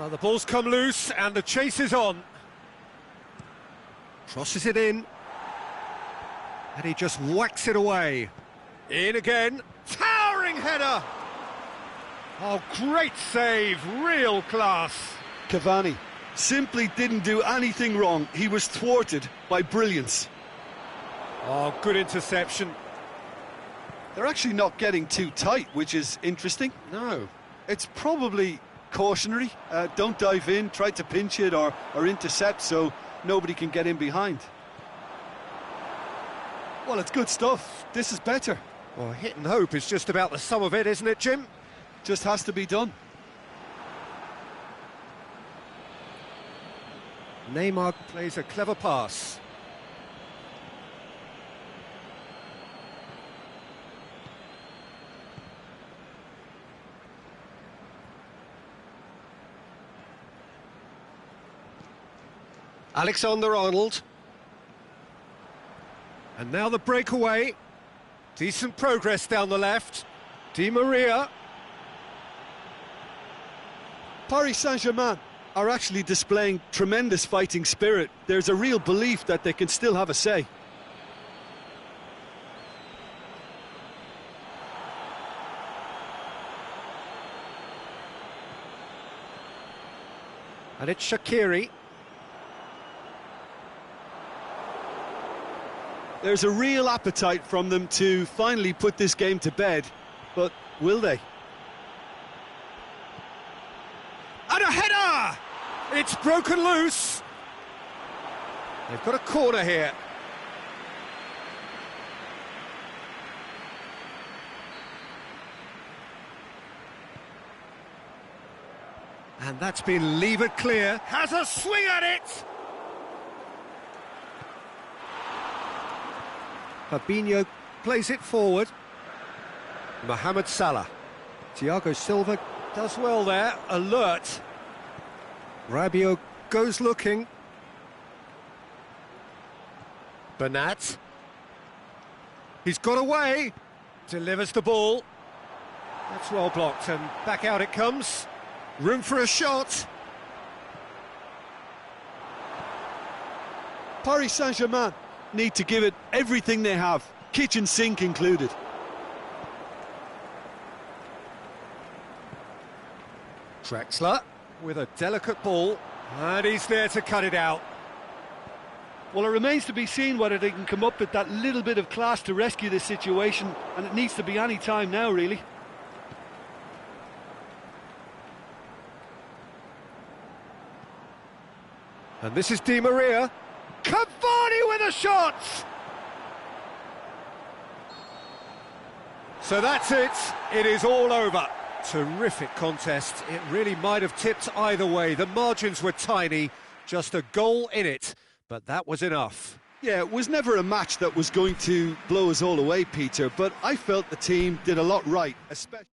The ball's come loose and the chase is on. Crosses it in. And he just whacks it away. In again. Towering header! Oh, great save, real class. Cavani simply didn't do anything wrong. He was thwarted by brilliance. Oh, good interception. They're actually not getting too tight, which is interesting. No. It's probably cautionary. Don't dive in, try to pinch it or intercept so nobody can get in behind. Well, it's good stuff. This is better. Well, hit and hope is just about the sum of it, isn't it, Jim? Just has to be done. Neymar plays a clever pass. Alexander-Arnold. And now the breakaway. Decent progress down the left. Di Maria. Paris Saint-Germain are actually displaying tremendous fighting spirit. There's a real belief that they can still have a say. And it's Shaqiri. There's a real appetite from them to finally put this game to bed, but will they? And a header! It's broken loose. They've got a corner here. And that's been levered clear. Has a swing at it! Fabinho plays it forward. Mohamed Salah. Thiago Silva does well there, alert. Rabiot goes looking. Bernat. He's got away. Delivers the ball. That's well blocked, and back out it comes. Room for a shot. Paris Saint-Germain need to give it everything they have, kitchen sink included. Drexler with a delicate ball, and he's there to cut it out. Well, it remains to be seen whether they can come up with that little bit of class to rescue this situation, and it needs to be any time now, really. And this is Di Maria. Cavani with a shot! So that's it. It is all over. Terrific contest. It really might have tipped either way. The margins were tiny, just a goal in it, but that was enough. Yeah, it was never a match that was going to blow us all away, Peter, but I felt the team did a lot right, especially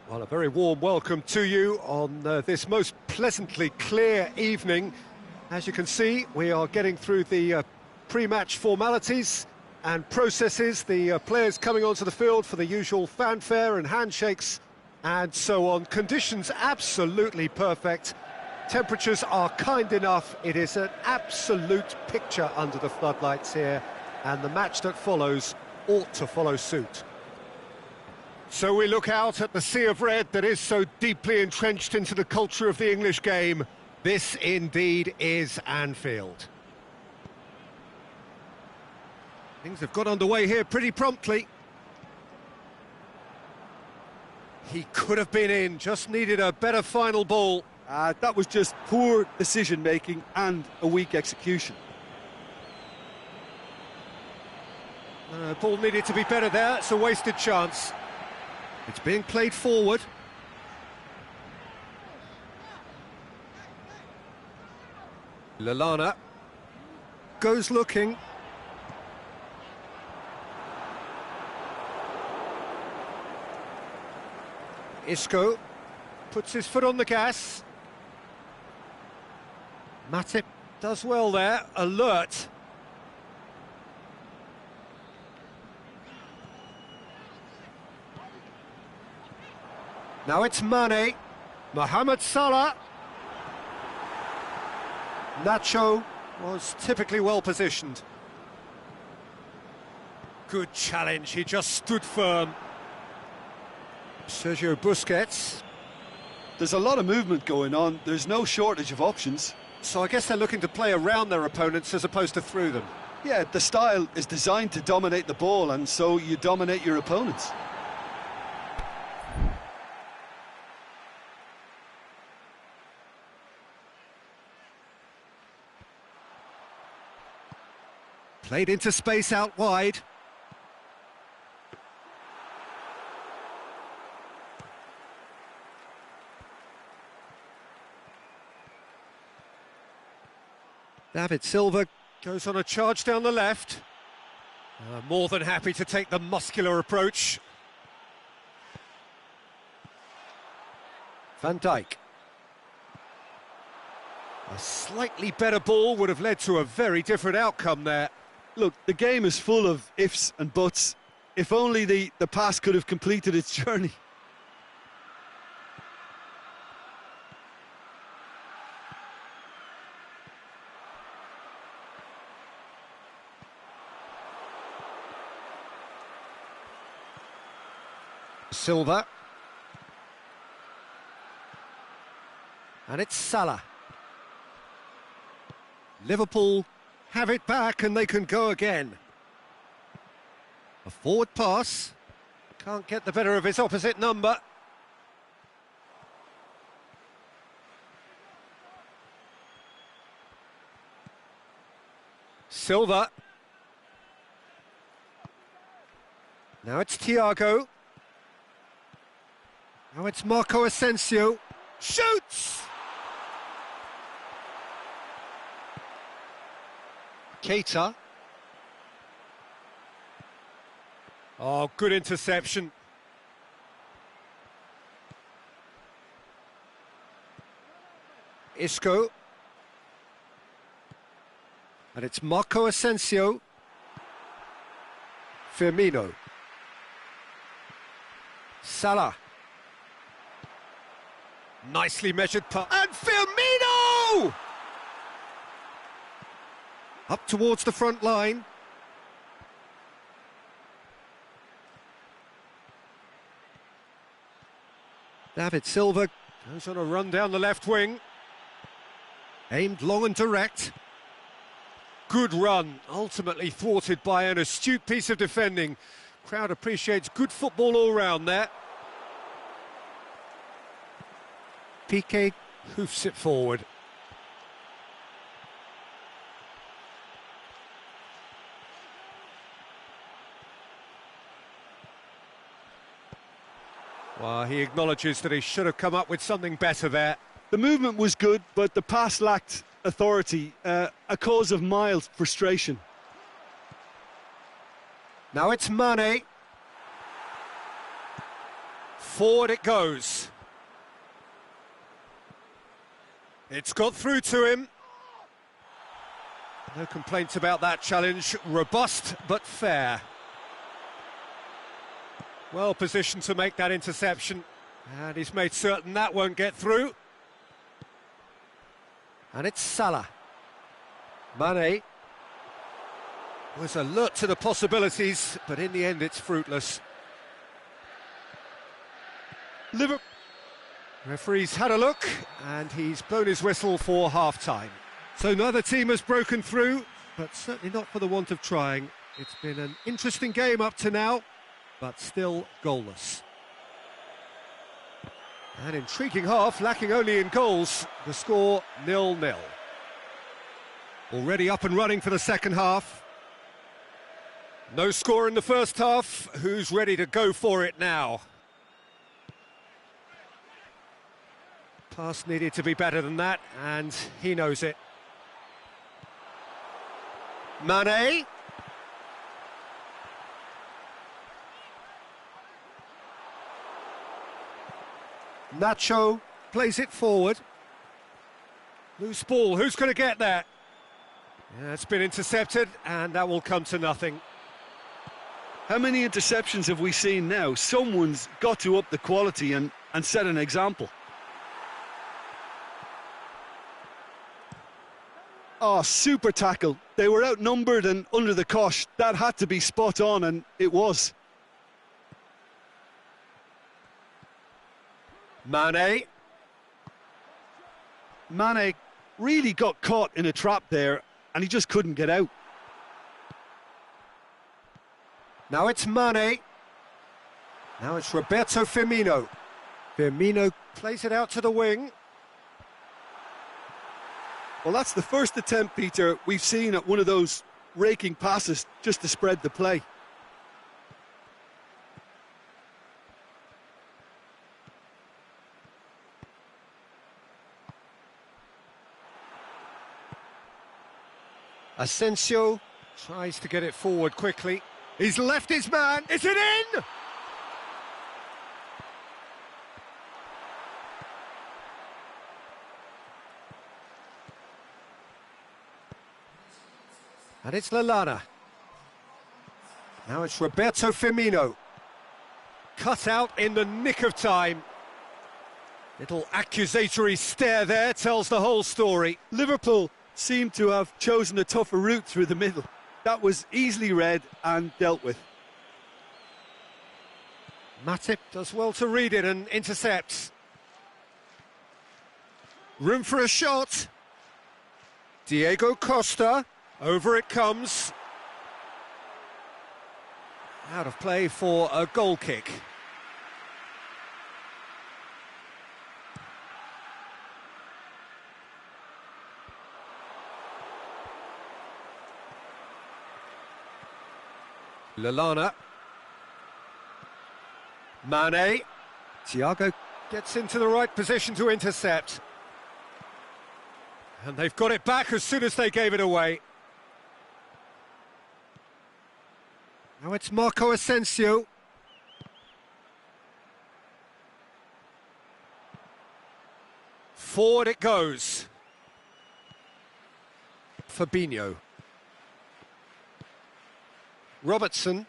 Well, a very warm welcome to you on this most pleasantly clear evening. As you can see, we are getting through the pre-match formalities and processes, the players coming onto the field for the usual fanfare and handshakes and so on. Conditions absolutely perfect. Temperatures are kind enough. It is an absolute picture under the floodlights here, and the match that follows ought to follow suit. So we look out at the sea of red that is so deeply entrenched into the culture of the English game. This indeed is Anfield. Things have got underway here pretty promptly. He could have been in, just needed a better final ball. That was just poor decision-making and a weak execution. Ball needed to be better there, it's a wasted chance. It's being played forward. Lallana goes looking. Isco puts his foot on the gas. Matip does well there, alert. Now it's Mane, Mohamed Salah. Nacho was typically well positioned. Good challenge, he just stood firm. Sergio Busquets. There's a lot of movement going on, there's no shortage of options. So I guess they're looking to play around their opponents as opposed to through them. Yeah, the style is designed to dominate the ball, and so you dominate your opponents. Played into space out wide. David Silva goes on a charge down the left. More than happy to take the muscular approach. Van Dijk. A slightly better ball would have led to a very different outcome there. Look, the game is full of ifs and buts. If only the pass could have completed its journey. Silva. And it's Salah. Liverpool have it back and they can go again. A forward pass. Can't get the better of his opposite number. Silva. Now it's Thiago. Now it's Marco Asensio. Shoots! Keita. Oh, good interception. Isco. And it's Marco Asensio. Firmino. Salah. Nicely measured pass. And Firmino! Up towards the front line. David Silva goes on a run down the left wing. Aimed long and direct. Good run, ultimately thwarted by an astute piece of defending. Crowd appreciates good football all round there. Piqué hoofs it forward. Well, he acknowledges that he should have come up with something better there. The movement was good, but the pass lacked authority, a cause of mild frustration. Now it's Mane. Forward it goes. It's got through to him. No complaints about that challenge. Robust but fair. Well positioned to make that interception. And he's made certain that won't get through. And it's Salah. Mane was alert to the possibilities, but in the end it's fruitless. Liverpool. Referee's had a look, and he's blown his whistle for half-time. So neither team has broken through, but certainly not for the want of trying. It's been an interesting game up to now, but still goalless. An intriguing half, lacking only in goals. The score 0-0. Already up and running for the second half. No score in the first half. Who's ready to go for it now? Pass needed to be better than that, and he knows it. Mane. Nacho plays it forward. Loose ball, who's going to get that? Yeah, it's been intercepted, and that will come to nothing. How many interceptions have we seen now? Someone's got to up the quality and set an example. Oh, super tackle. They were outnumbered and under the cosh. That had to be spot on, and it was. Mane. Mane really got caught in a trap there, and he just couldn't get out. Now it's Mane. Now it's Roberto Firmino. Firmino plays it out to the wing. Well, that's the first attempt, Peter, we've seen at one of those raking passes just to spread the play. Asensio tries to get it forward quickly. He's left his man. Is it in? And it's Lallana. Now it's Roberto Firmino. Cut out in the nick of time. Little accusatory stare there tells the whole story. Liverpool seemed to have chosen a tougher route through the middle. That was easily read and dealt with. Matip does well to read it and intercepts. Room for a shot. Diego Costa. Over it comes. Out of play for a goal kick. Lallana. Mane. Thiago gets into the right position to intercept. And they've got it back as soon as they gave it away. Now it's Marco Asensio. Forward it goes. Fabinho. Robertson.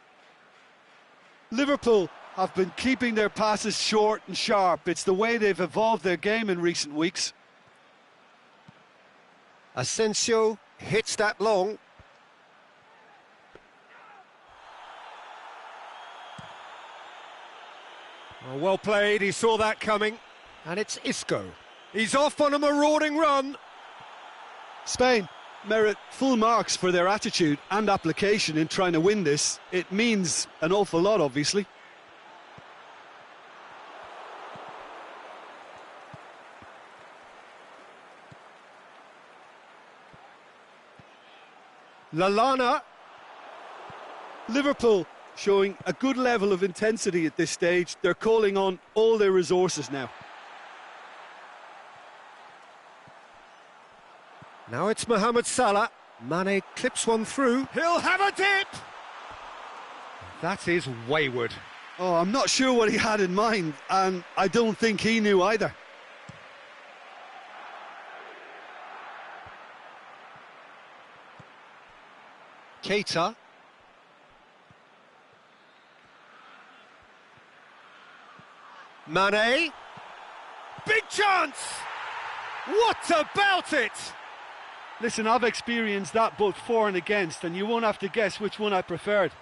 Liverpool have been keeping their passes short and sharp. It's the way they've evolved their game in recent weeks. Asensio hits that long. Oh, well played, he saw that coming. And it's Isco. He's off on a marauding run. Spain merit full marks for their attitude and application in trying to win this. It means an awful lot, obviously. Lallana. Liverpool showing a good level of intensity at this stage. They're calling on all their resources now. Now it's Mohamed Salah. Mane clips one through. He'll have a dip! That is wayward. Oh, I'm not sure what he had in mind, and I don't think he knew either. Keita. Mane. Big chance! What about it? Listen, I've experienced that both for and against, and you won't have to guess which one I preferred.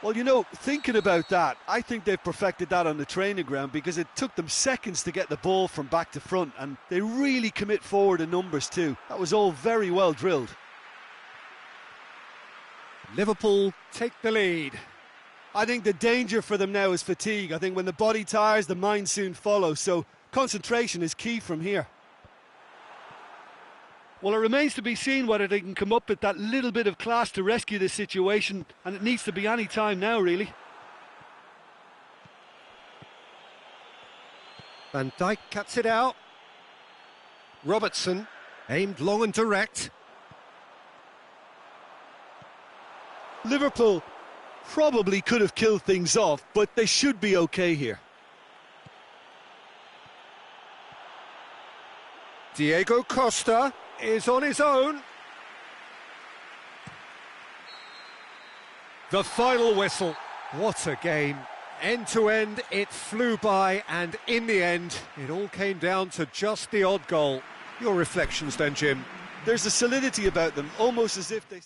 Well, you know, thinking about that, I think they've perfected that on the training ground because it took them seconds to get the ball from back to front, and they really commit forward in numbers too. That was all very well drilled. Liverpool take the lead. I think the danger for them now is fatigue. I think when the body tires, the mind soon follows, so concentration is key from here. Well, it remains to be seen whether they can come up with that little bit of class to rescue this situation, and it needs to be any time now, really. Van Dijk cuts it out. Robertson aimed long and direct. Liverpool probably could have killed things off, but they should be okay here. Diego Costa is on his own. The final whistle. What a game. End to end, it flew by, and in the end, it all came down to just the odd goal. Your reflections then, Jim? There's a solidity about them, almost as if they...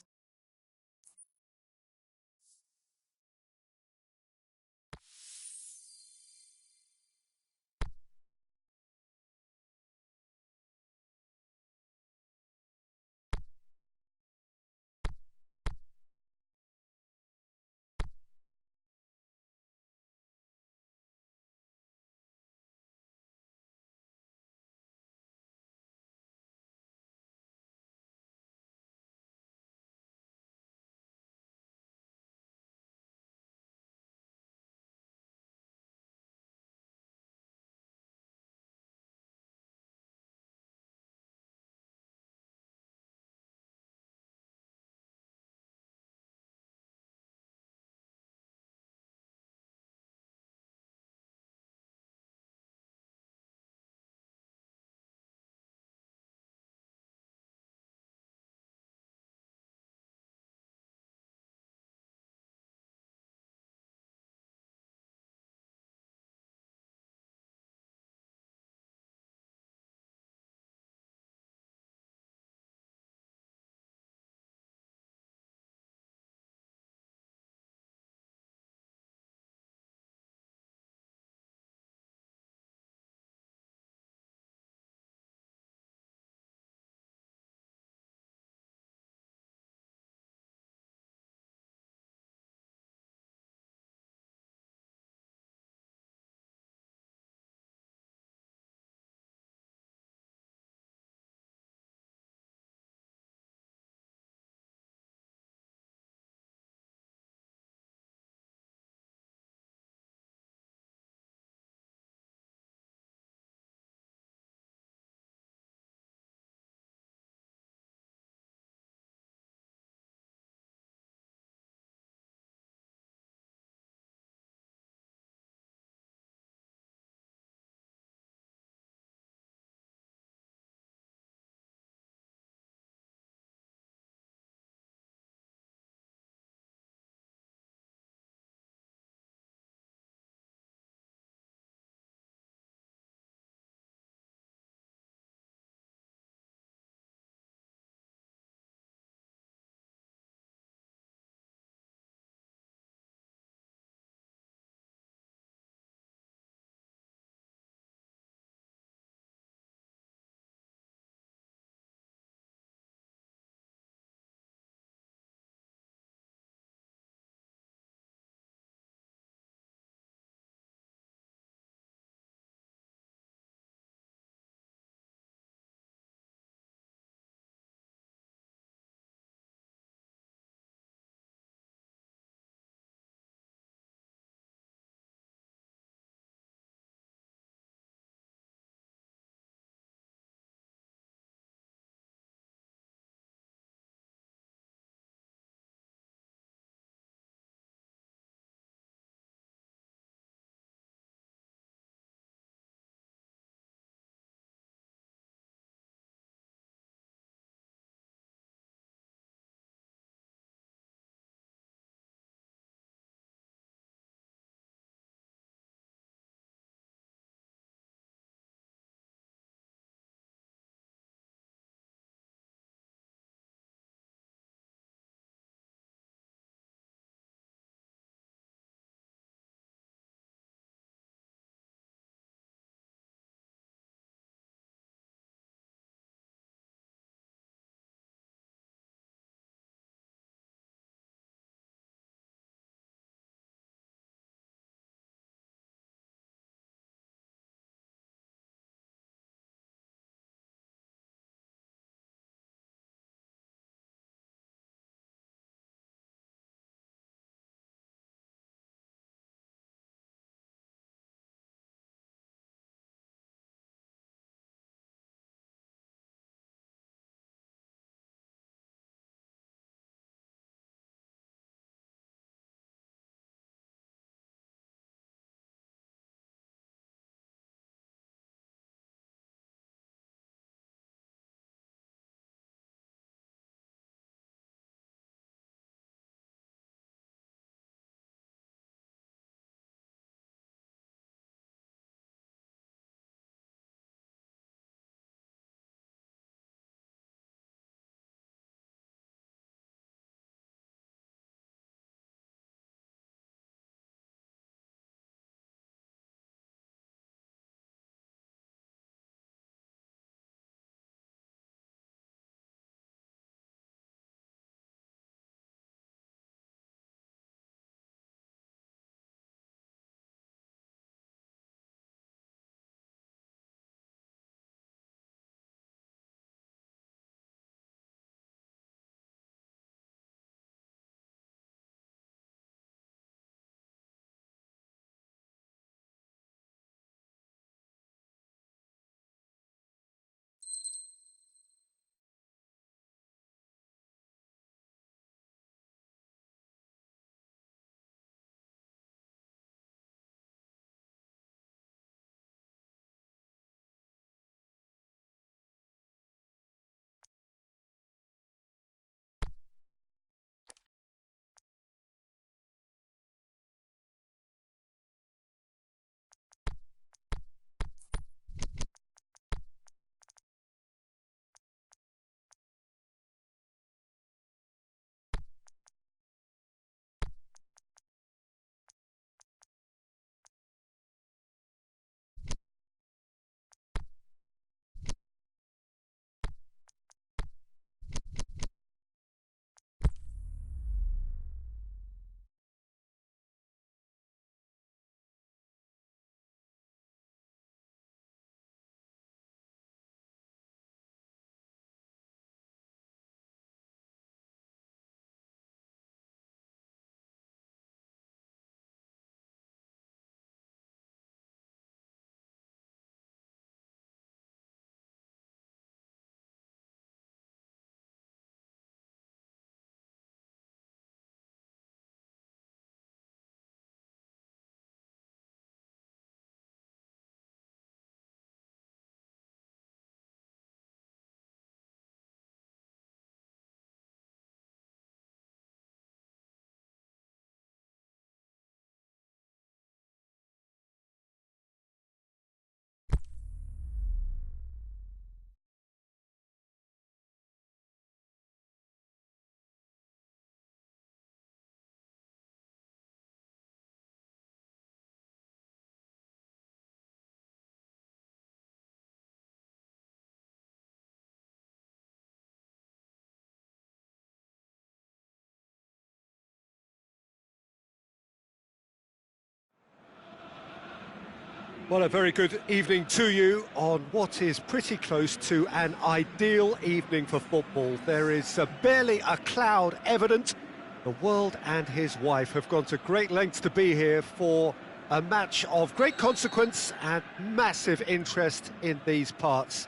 Well, a very good evening to you on what is pretty close to an ideal evening for football. There is barely a cloud evident. The world and his wife have gone to great lengths to be here for a match of great consequence and massive interest in these parts.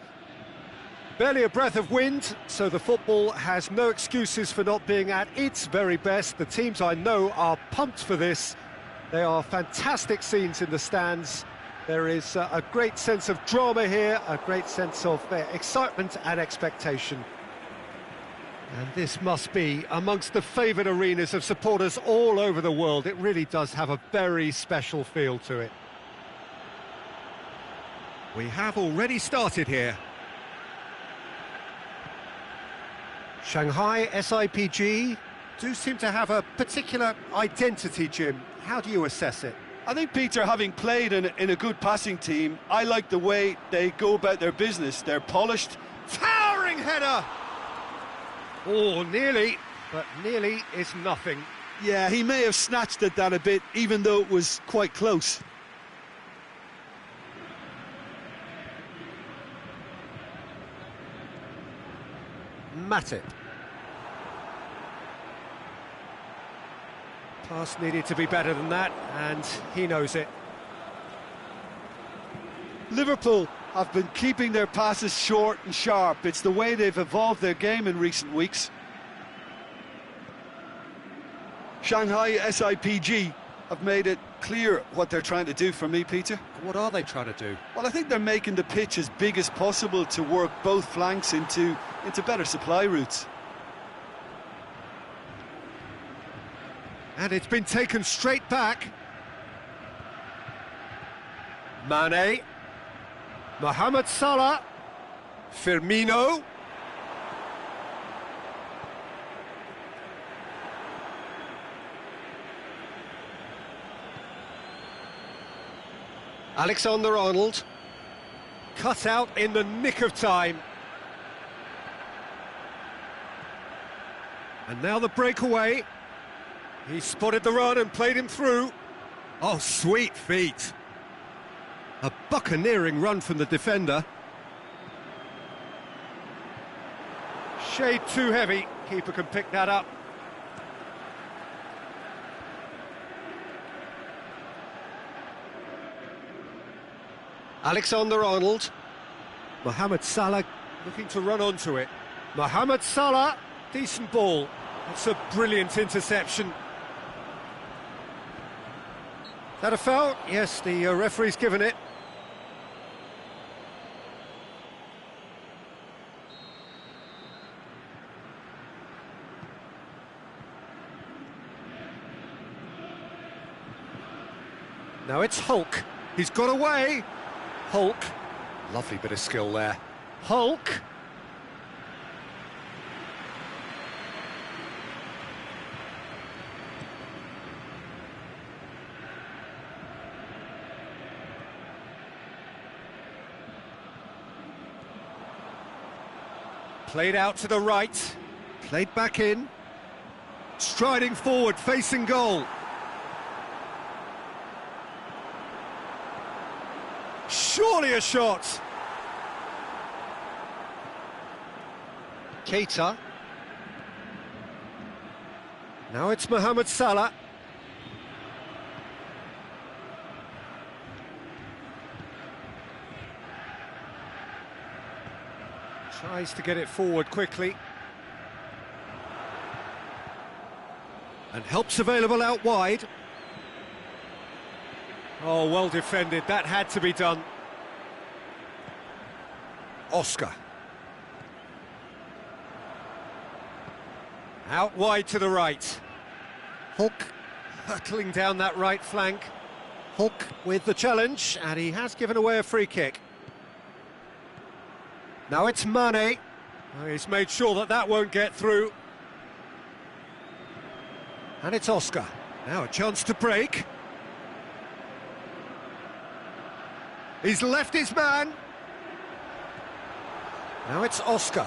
Barely a breath of wind, so the football has no excuses for not being at its very best. The teams I know are pumped for this. They are fantastic scenes in the stands. There is a great sense of drama here, a great sense of excitement and expectation. And this must be amongst the favoured arenas of supporters all over the world. It really does have a very special feel to it. We have already started here. Shanghai SIPG do seem to have a particular identity, Jim. How do you assess it? I think, Peter, having played in a good passing team, I like the way they go about their business. They're polished. Towering header! Oh, nearly, but nearly is nothing. Yeah, he may have snatched at that a bit, even though it was quite close. Matip. Pass needed to be better than that, and he knows it. Liverpool have been keeping their passes short and sharp. It's the way they've evolved their game in recent weeks. Shanghai SIPG have made it clear what they're trying to do for me, Peter. What are they trying to do? Well, I think they're making the pitch as big as possible to work both flanks into better supply routes. And it's been taken straight back. Mane. Mohamed Salah. Firmino. Alexander-Arnold. Cut out in the nick of time. And now the breakaway. He spotted the run and played him through. Oh, sweet feet. A buccaneering run from the defender. Shade too heavy. Keeper can pick that up. Alexander-Arnold. Mohamed Salah looking to run onto it. Mohamed Salah, decent ball. It's a brilliant interception. Is that a foul? Yes, the referee's given it. Now it's Hulk. He's got away. Hulk. Lovely bit of skill there. Hulk. Played out to the right, played back in, striding forward, facing goal. Surely a shot. Keita. Now it's Mohamed Salah. Tries to get it forward quickly. And help's available out wide. Oh, well defended. That had to be done. Oscar. Out wide to the right. Hulk hurtling down that right flank. Hulk with the challenge, and he has given away a free kick. Now it's Mane. Oh, he's made sure that that won't get through. And it's Oscar. Now a chance to break. He's left his man. Now it's Oscar.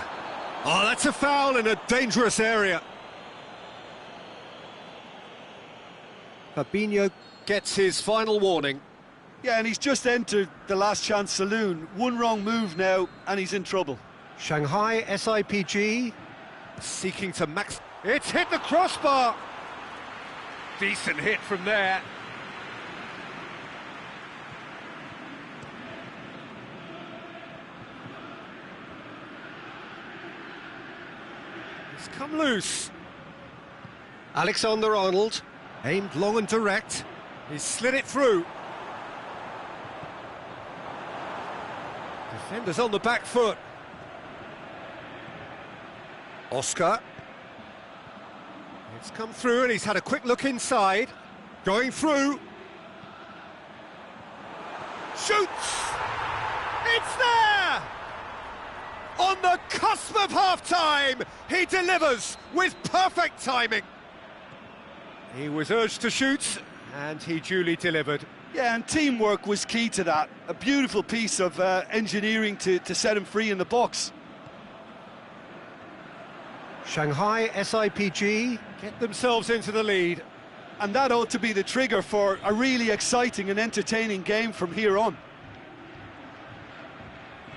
Oh, that's a foul in a dangerous area. Fabinho gets his final warning. Yeah, and he's just entered the last chance saloon. One wrong move now, and he's in trouble. Shanghai SIPG seeking to max... It's hit the crossbar! Decent hit from there. It's come loose. Alexander-Arnold, aimed long and direct. He's slid it through. Defenders on the back foot. Oscar. It's come through and he's had a quick look inside. Going through. Shoots! It's there! On the cusp of half-time, he delivers with perfect timing. He was urged to shoot, and he duly delivered. Yeah, and teamwork was key to that. A beautiful piece of engineering to set him free in the box. Shanghai SIPG get themselves into the lead. And that ought to be the trigger for a really exciting and entertaining game from here on.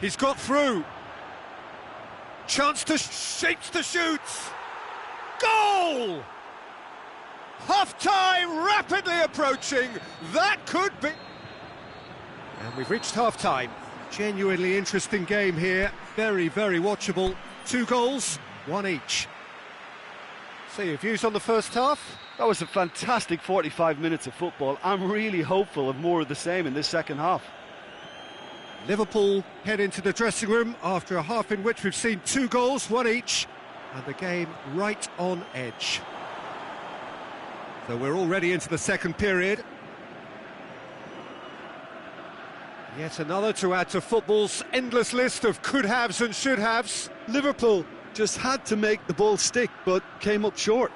He's got through. Chance to shapes to shoot. Goal! Half-time rapidly approaching. That could be... And we've reached half-time. Genuinely interesting game here. Very, very watchable. 2 goals, 1 each. So your views on the first half? That was a fantastic 45 minutes of football. I'm really hopeful of more of the same in this second half. Liverpool head into the dressing room after a half in which we've seen 2 goals, 1 each, and the game right on edge. So we're already into the second period. Yet another to add to football's endless list of could-haves and should-haves. Liverpool just had to make the ball stick, but came up short.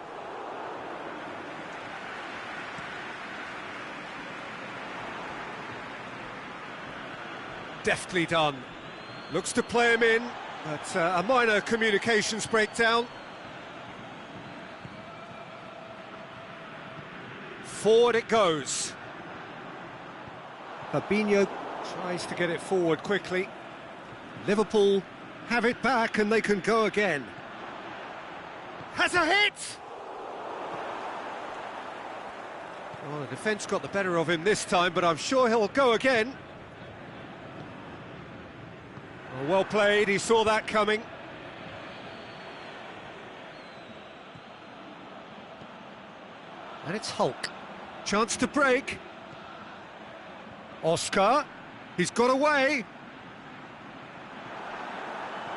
Deftly done. Looks to play him in, but a minor communications breakdown. Forward it goes. Fabinho tries to get it forward quickly. Liverpool have it back and they can go again. Has a hit! Well, the defence got the better of him this time, but I'm sure he'll go again. Well played, he saw that coming. And it's Hulk. Chance to break. Oscar, he's got away.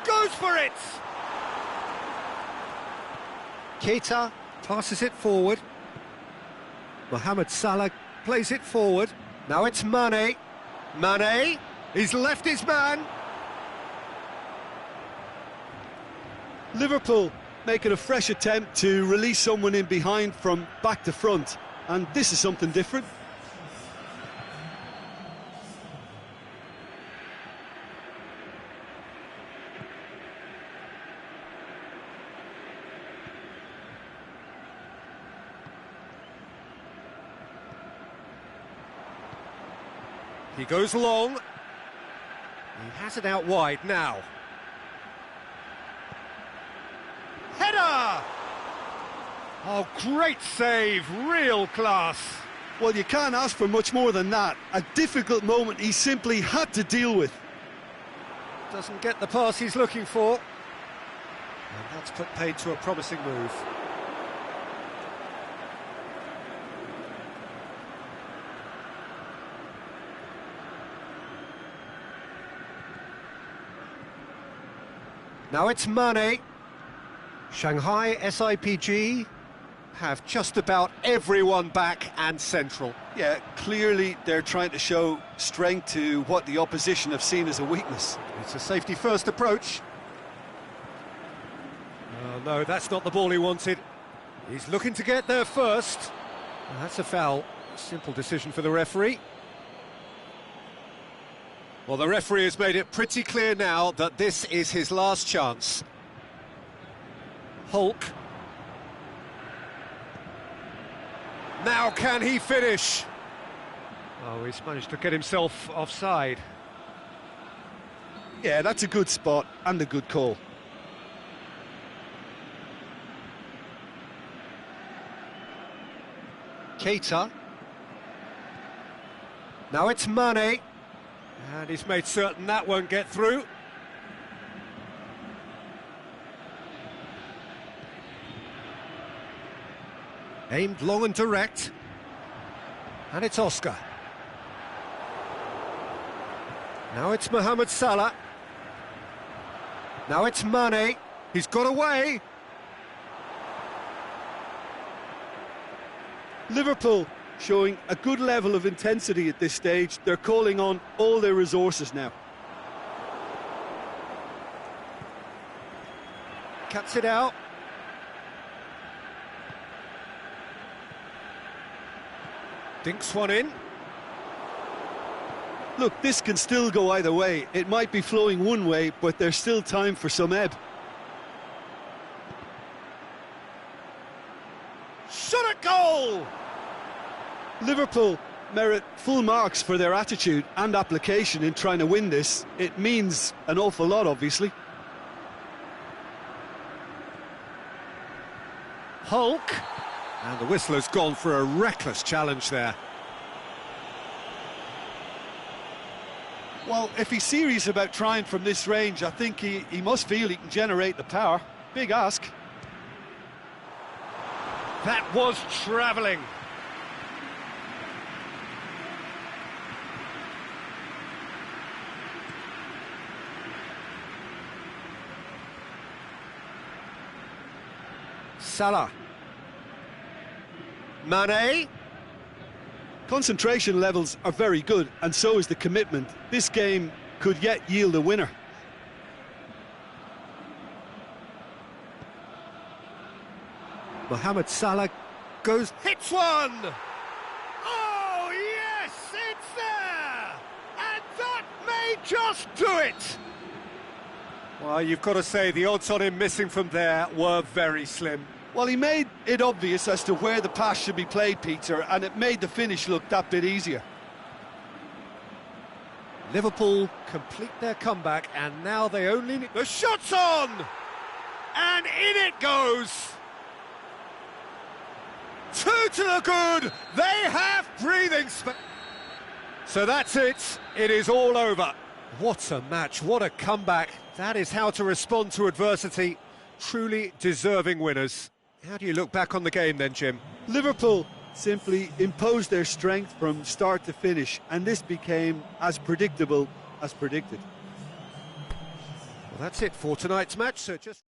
Goes for it! Keita passes it forward. Mohamed Salah plays it forward. Now it's Mane. Mane, he's left his man. Liverpool making a fresh attempt to release someone in behind from back to front, and this is something different. He goes long. He has it out wide now. Header! Oh, great save, real class. Well, you can't ask for much more than that. A difficult moment he simply had to deal with. Doesn't get the pass he's looking for. And that's put paid to a promising move. Now it's Mane. Shanghai SIPG have just about everyone back and central. Yeah, clearly they're trying to show strength to what the opposition have seen as a weakness. It's a safety-first approach. Oh, no, that's not the ball he wanted. He's looking to get there first. Well, that's a foul. Simple decision for the referee. Well, the referee has made it pretty clear now that this is his last chance. Hulk. Now can he finish? Oh, he's managed to get himself offside. Yeah, that's a good spot and a good call. Keita. Now it's Mane. And he's made certain that won't get through. Aimed long and direct. And it's Oscar. Now it's Mohamed Salah. Now it's Mane. He's got away. Liverpool showing a good level of intensity at this stage. They're calling on all their resources now. Cuts it out. Dinks one in. Look, this can still go either way. It might be flowing one way, but there's still time for some ebb. Shot at goal! Liverpool merit full marks for their attitude and application in trying to win this. It means an awful lot, obviously. Hulk. And the whistler's gone for a reckless challenge there. Well, if he's serious about trying from this range, I think he must feel he can generate the power. Big ask. That was travelling. Salah. Mane. Concentration levels are very good, and so is the commitment. This game could yet yield a winner. Mohamed Salah goes, hits one! Oh, yes, it's there! And that may just do it! Well, you've got to say the odds on him missing from there were very slim. Well, he made it obvious as to where the pass should be played, Peter, and it made the finish look that bit easier. Liverpool complete their comeback, and now they only need... The shot's on! And in it goes! Two to the good! They have breathing space! So that's it. It is all over. What a match, what a comeback. That is how to respond to adversity. Truly deserving winners. How do you look back on the game then, Jim? Liverpool simply imposed their strength from start to finish, and this became as predictable as predicted. Well, that's it for tonight's match, so just...